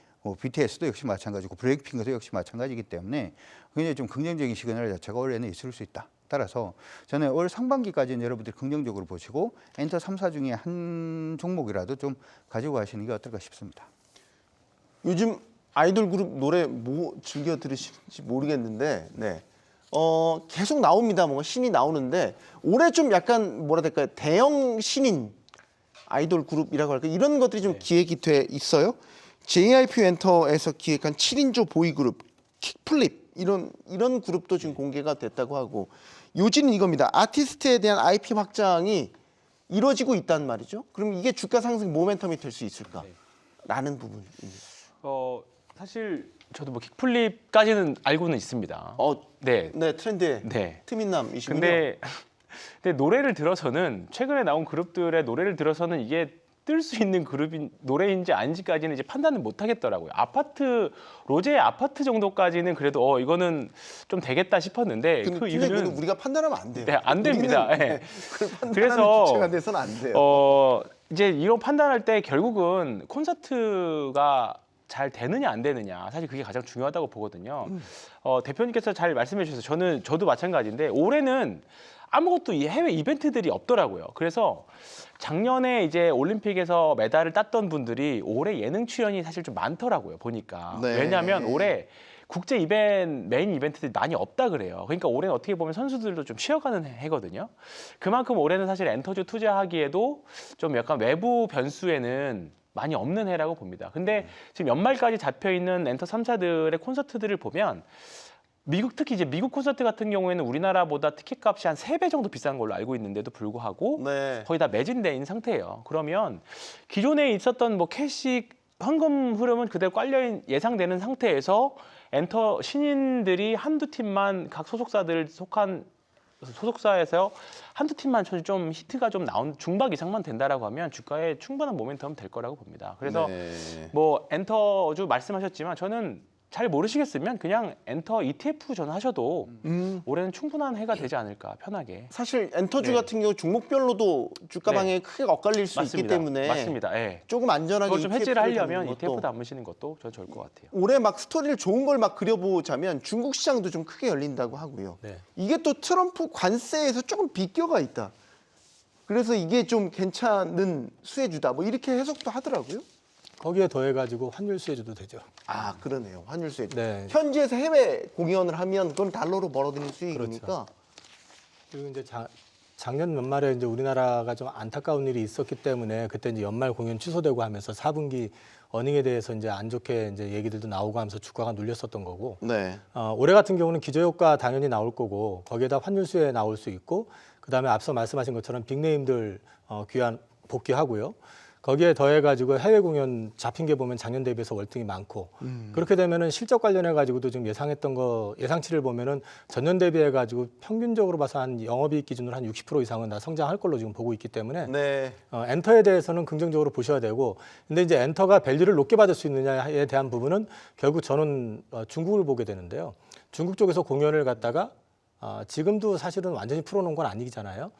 BTS도 역시 마찬가지고 블랙핑크도 역시 마찬가지이기 때문에 굉장히 좀 긍정적인 시그널 자체가 올해는 있을 수 있다. 따라서 저는 올 상반기까지는 여러분들이 긍정적으로 보시고 엔터 3사 중에 한 종목이라도 좀 가지고 가시는 게 어떨까 싶습니다. 요즘 아이돌 그룹 노래 뭐 즐겨 들으시는지 모르겠는데, 네. 계속 나옵니다. 뭔가 신이 나오는데 올해 좀 약간 뭐라 될까요? 대형 신인 아이돌 그룹이라고 할까 이런 것들이 좀 기획이 돼 있어요. JYP 엔터에서 기획한 7인조 보이그룹 킥플립 이런 그룹도 지금 공개가 됐다고 하고 요지는 이겁니다. 아티스트에 대한 IP 확장이 이루어지고 있단 말이죠. 그럼 이게 주가 상승 모멘텀이 될 수 있을까라는 부분입니다. 사실 저도 뭐 킥플립까지는 알고는 있습니다. 네. 네, 트렌드의 네. 트민남이시군요. 근데 노래를 들어서는 최근에 나온 그룹들의 노래를 들어서는 이게 뜰 수 있는 그룹인 노래인지 아닌지까지는 이제 판단을 못 하겠더라고요. 로제의 아파트 정도까지는 그래도 이거는 좀 되겠다 싶었는데 그 근데 이유는 우리가 판단하면 안 돼요. 네, 안 됩니다. 우리는, 네. 그걸 판단하는 그래서 주체가 돼서는 안 돼요. 이제 이런 판단할 때 결국은 콘서트가 잘 되느냐 안 되느냐 사실 그게 가장 중요하다고 보거든요. 대표님께서 잘 말씀해 주셔서 저도 마찬가지인데 올해는 아무것도 이 해외 이벤트들이 없더라고요. 그래서 작년에 이제 올림픽에서 메달을 땄던 분들이 올해 예능 출연이 사실 좀 많더라고요. 보니까 네. 왜냐하면 올해 국제 메인 이벤트들이 많이 없다 그래요. 그러니까 올해는 어떻게 보면 선수들도 좀 쉬어가는 해거든요. 그만큼 올해는 사실 엔터주 투자하기에도 좀 약간 외부 변수에는 많이 없는 해라고 봅니다. 근데 지금 연말까지 잡혀 있는 엔터 3사들의 콘서트들을 보면 특히 이제 미국 콘서트 같은 경우에는 우리나라보다 티켓값이 한 3배 정도 비싼 걸로 알고 있는데도 불구하고 네. 거의 다 매진돼 있는 상태예요. 그러면 기존에 있었던 뭐 캐시 현금 흐름은 그대로 깔려 예상되는 상태에서 엔터 신인들이 한두 팀만 각 소속사에서 한두 팀만 좀 히트가 좀 나온 중박 이상만 된다라고 하면 주가에 충분한 모멘텀 될 거라고 봅니다. 그래서 네. 뭐 엔터주 말씀하셨지만 저는 잘 모르시겠으면 그냥 엔터 ETF 전하셔도 올해는 충분한 해가 되지 않을까 편하게. 사실 엔터주 네. 같은 경우 종목별로도 주가 네. 방향이 크게 엇갈릴 수 있기 때문에 맞습니다. 예. 조금 안전하게 그걸 좀 해지를 ETF를 하려면 잡는 것도 ETF 담으시는 것도 저는 좋을 것 같아요. 올해 막 스토리를 좋은 걸 막 그려보자면 중국 시장도 좀 크게 열린다고 하고요. 네. 이게 또 트럼프 관세에서 조금 비껴가 있다. 그래서 이게 좀 괜찮은 수혜주다. 뭐 이렇게 해석도 하더라고요. 거기에 더해가지고 환율 수혜주도 되죠. 아 그러네요. 환율 수혜주. 네. 현지에서 해외 공연을 하면 그건 달러로 벌어들인 수익이니까. 그리고 이제 작년 연말에 이제 우리나라가 좀 안타까운 일이 있었기 때문에 그때 이제 연말 공연 취소되고 하면서 4분기 어닝에 대해서 이제 안 좋게 이제 얘기들도 나오고 하면서 주가가 눌렸었던 거고. 네. 올해 같은 경우는 기저효과 당연히 나올 거고 거기에다 환율 수혜 나올 수 있고 그다음에 앞서 말씀하신 것처럼 빅네임들 귀환 복귀하고요. 거기에 더해가지고 해외 공연 잡힌 게 보면 작년 대비해서 월등히 많고 그렇게 되면은 실적 관련해가지고도 지금 예상했던 거 예상치를 보면은 전년 대비해가지고 평균적으로 봐서 한 영업이익 기준으로 한 60% 이상은 다 성장할 걸로 지금 보고 있기 때문에 네. 엔터에 대해서는 긍정적으로 보셔야 되고 근데 이제 엔터가 밸류를 높게 받을 수 있느냐에 대한 부분은 결국 저는 중국을 보게 되는데요. 중국 쪽에서 공연을 갖다가 지금도 사실은 완전히 풀어놓은 건 아니잖아요.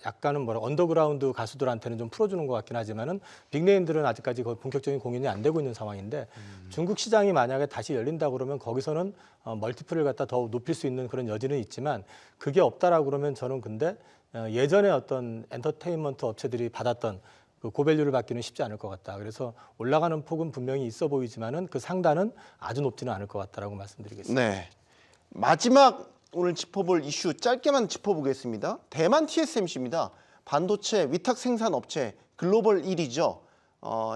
약간은 언더그라운드 가수들한테는 좀 풀어주는 것 같긴 하지만은 빅네임들은 아직까지 거의 본격적인 공연이 안 되고 있는 상황인데 중국 시장이 만약에 다시 열린다 그러면 거기서는 멀티플을 갖다 더 높일 수 있는 그런 여지는 있지만 그게 없다라고 그러면 저는 근데 예전에 어떤 엔터테인먼트 업체들이 받았던 그 고밸류를 받기는 쉽지 않을 것 같다. 그래서 올라가는 폭은 분명히 있어 보이지만은 그 상단은 아주 높지는 않을 것 같다라고 말씀드리겠습니다. 네. 마지막 오늘 짚어볼 이슈 짧게만 짚어보겠습니다. 대만 TSMC입니다. 반도체 위탁 생산 업체 글로벌 1위죠.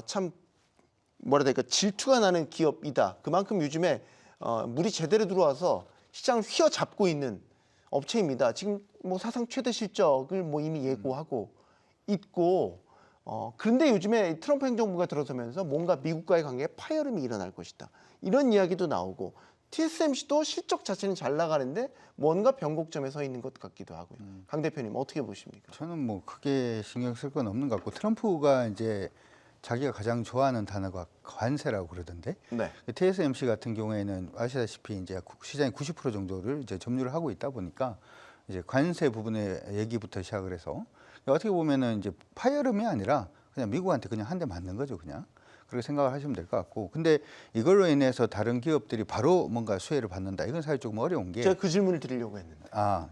참 뭐라 해야 될까 질투가 나는 기업이다. 그만큼 요즘에 물이 제대로 들어와서 시장을 휘어잡고 있는 업체입니다. 지금 뭐 사상 최대 실적을 뭐 이미 예고하고 있고 그런데 요즘에 트럼프 행정부가 들어서면서 뭔가 미국과의 관계에 파열음이 일어날 것이다. 이런 이야기도 나오고 TSMC도 실적 자체는 잘 나가는데 뭔가 변곡점에 서 있는 것 같기도 하고요. 강 대표님 어떻게 보십니까? 저는 뭐 크게 신경 쓸 건 없는 것 같고 트럼프가 이제 자기가 가장 좋아하는 단어가 관세라고 그러던데 네. TSMC 같은 경우에는 아시다시피 이제 시장의 90% 정도를 이제 점유를 하고 있다 보니까 이제 관세 부분의 얘기부터 시작을 해서 어떻게 보면은 이제 파열음이 아니라 그냥 미국한테 그냥 한 대 맞는 거죠, 그냥. 그렇게 생각을 하시면 될 것 같고, 근데 이걸로 인해서 다른 기업들이 바로 뭔가 수혜를 받는다. 이건 사실 조금 어려운 게 제가 그 질문을 드리려고 했는데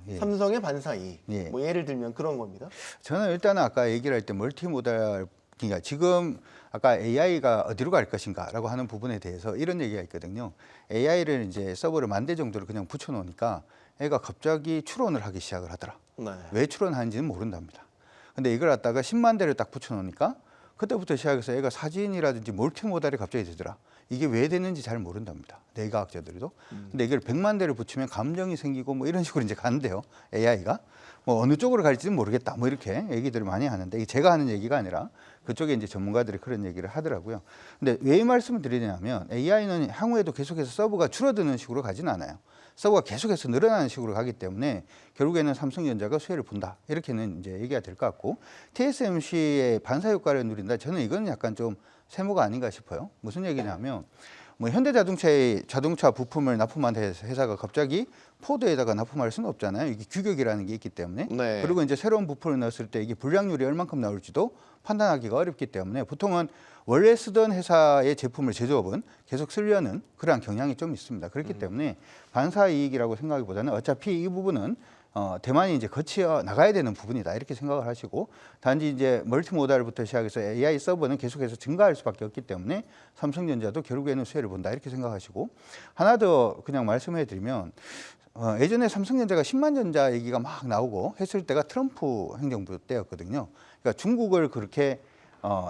예. 삼성의 반사이 예. 뭐 예를 들면 그런 겁니다. 저는 일단은 아까 얘기를 할 때 멀티모달, 그러니까 지금 아까 AI가 어디로 갈 것인가라고 하는 부분에 대해서 이런 얘기가 있거든요. AI를 이제 서버를 10,000대 정도를 그냥 붙여놓으니까 애가 갑자기 추론을 하기 시작을 하더라. 네. 왜 추론하는지는 모른답니다. 근데 이걸 갖다가 10만 대를 딱 붙여놓으니까 그때부터 시작해서 애가 사진이라든지 멀티모달이 갑자기 되더라. 이게 왜 되는지 잘 모른답니다. 뇌과학자들도. 근데 이걸 100만 대를 붙이면 감정이 생기고 뭐 이런 식으로 이제 가는데요. AI가 뭐 어느 쪽으로 갈지는 모르겠다. 뭐 이렇게 얘기들을 많이 하는데 이게 제가 하는 얘기가 아니라 그쪽에 이제 전문가들이 그런 얘기를 하더라고요. 근데 왜 이 말씀을 드리냐면 AI는 향후에도 계속해서 서버가 줄어드는 식으로 가지는 않아요. 서버가 계속해서 늘어나는 식으로 가기 때문에 결국에는 삼성전자가 수혜를 본다. 이렇게는 이제 얘기가 될 것 같고 TSMC의 반사 효과를 누린다. 저는 이건 약간 좀 세모가 아닌가 싶어요. 무슨 얘기냐면 뭐 현대자동차의 자동차 부품을 납품한 회사가 갑자기 포드에다가 납품할 수는 없잖아요. 이게 규격이라는 게 있기 때문에. 네. 그리고 이제 새로운 부품을 넣었을 때 이게 불량률이 얼만큼 나올지도 판단하기가 어렵기 때문에 보통은 원래 쓰던 회사의 제품을 제조업은 계속 쓰려는 그러한 경향이 좀 있습니다. 그렇기 때문에 반사 이익이라고 생각하기보다는 어차피 이 부분은 대만이 이제 거쳐 나가야 되는 부분이다 이렇게 생각을 하시고 단지 이제 멀티모달부터 시작해서 AI 서버는 계속해서 증가할 수밖에 없기 때문에 삼성전자도 결국에는 수혜를 본다 이렇게 생각하시고 하나 더 그냥 말씀해 드리면 예전에 삼성전자가 10만 전자 얘기가 막 나오고 했을 때가 트럼프 행정부 때였거든요. 그러니까 중국을 그렇게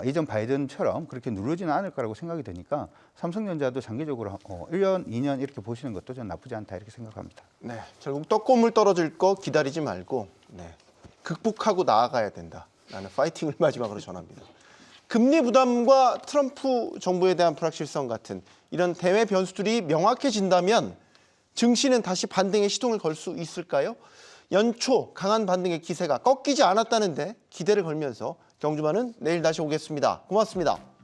이전 바이든처럼 그렇게 누르지는 않을 거라고 생각이 되니까 삼성전자도 장기적으로 1년, 2년 이렇게 보시는 것도 전 나쁘지 않다 이렇게 생각합니다. 네, 결국 떡고물 떨어질 거 기다리지 말고 극복하고 나아가야 된다라는 파이팅을 마지막으로 전합니다. 금리 부담과 트럼프 정부에 대한 불확실성 같은 이런 대외 변수들이 명확해진다면 증시는 다시 반등의 시동을 걸 수 있을까요? 연초 강한 반등의 기세가 꺾이지 않았다는데 기대를 걸면서 경주마는 내일 다시 오겠습니다. 고맙습니다.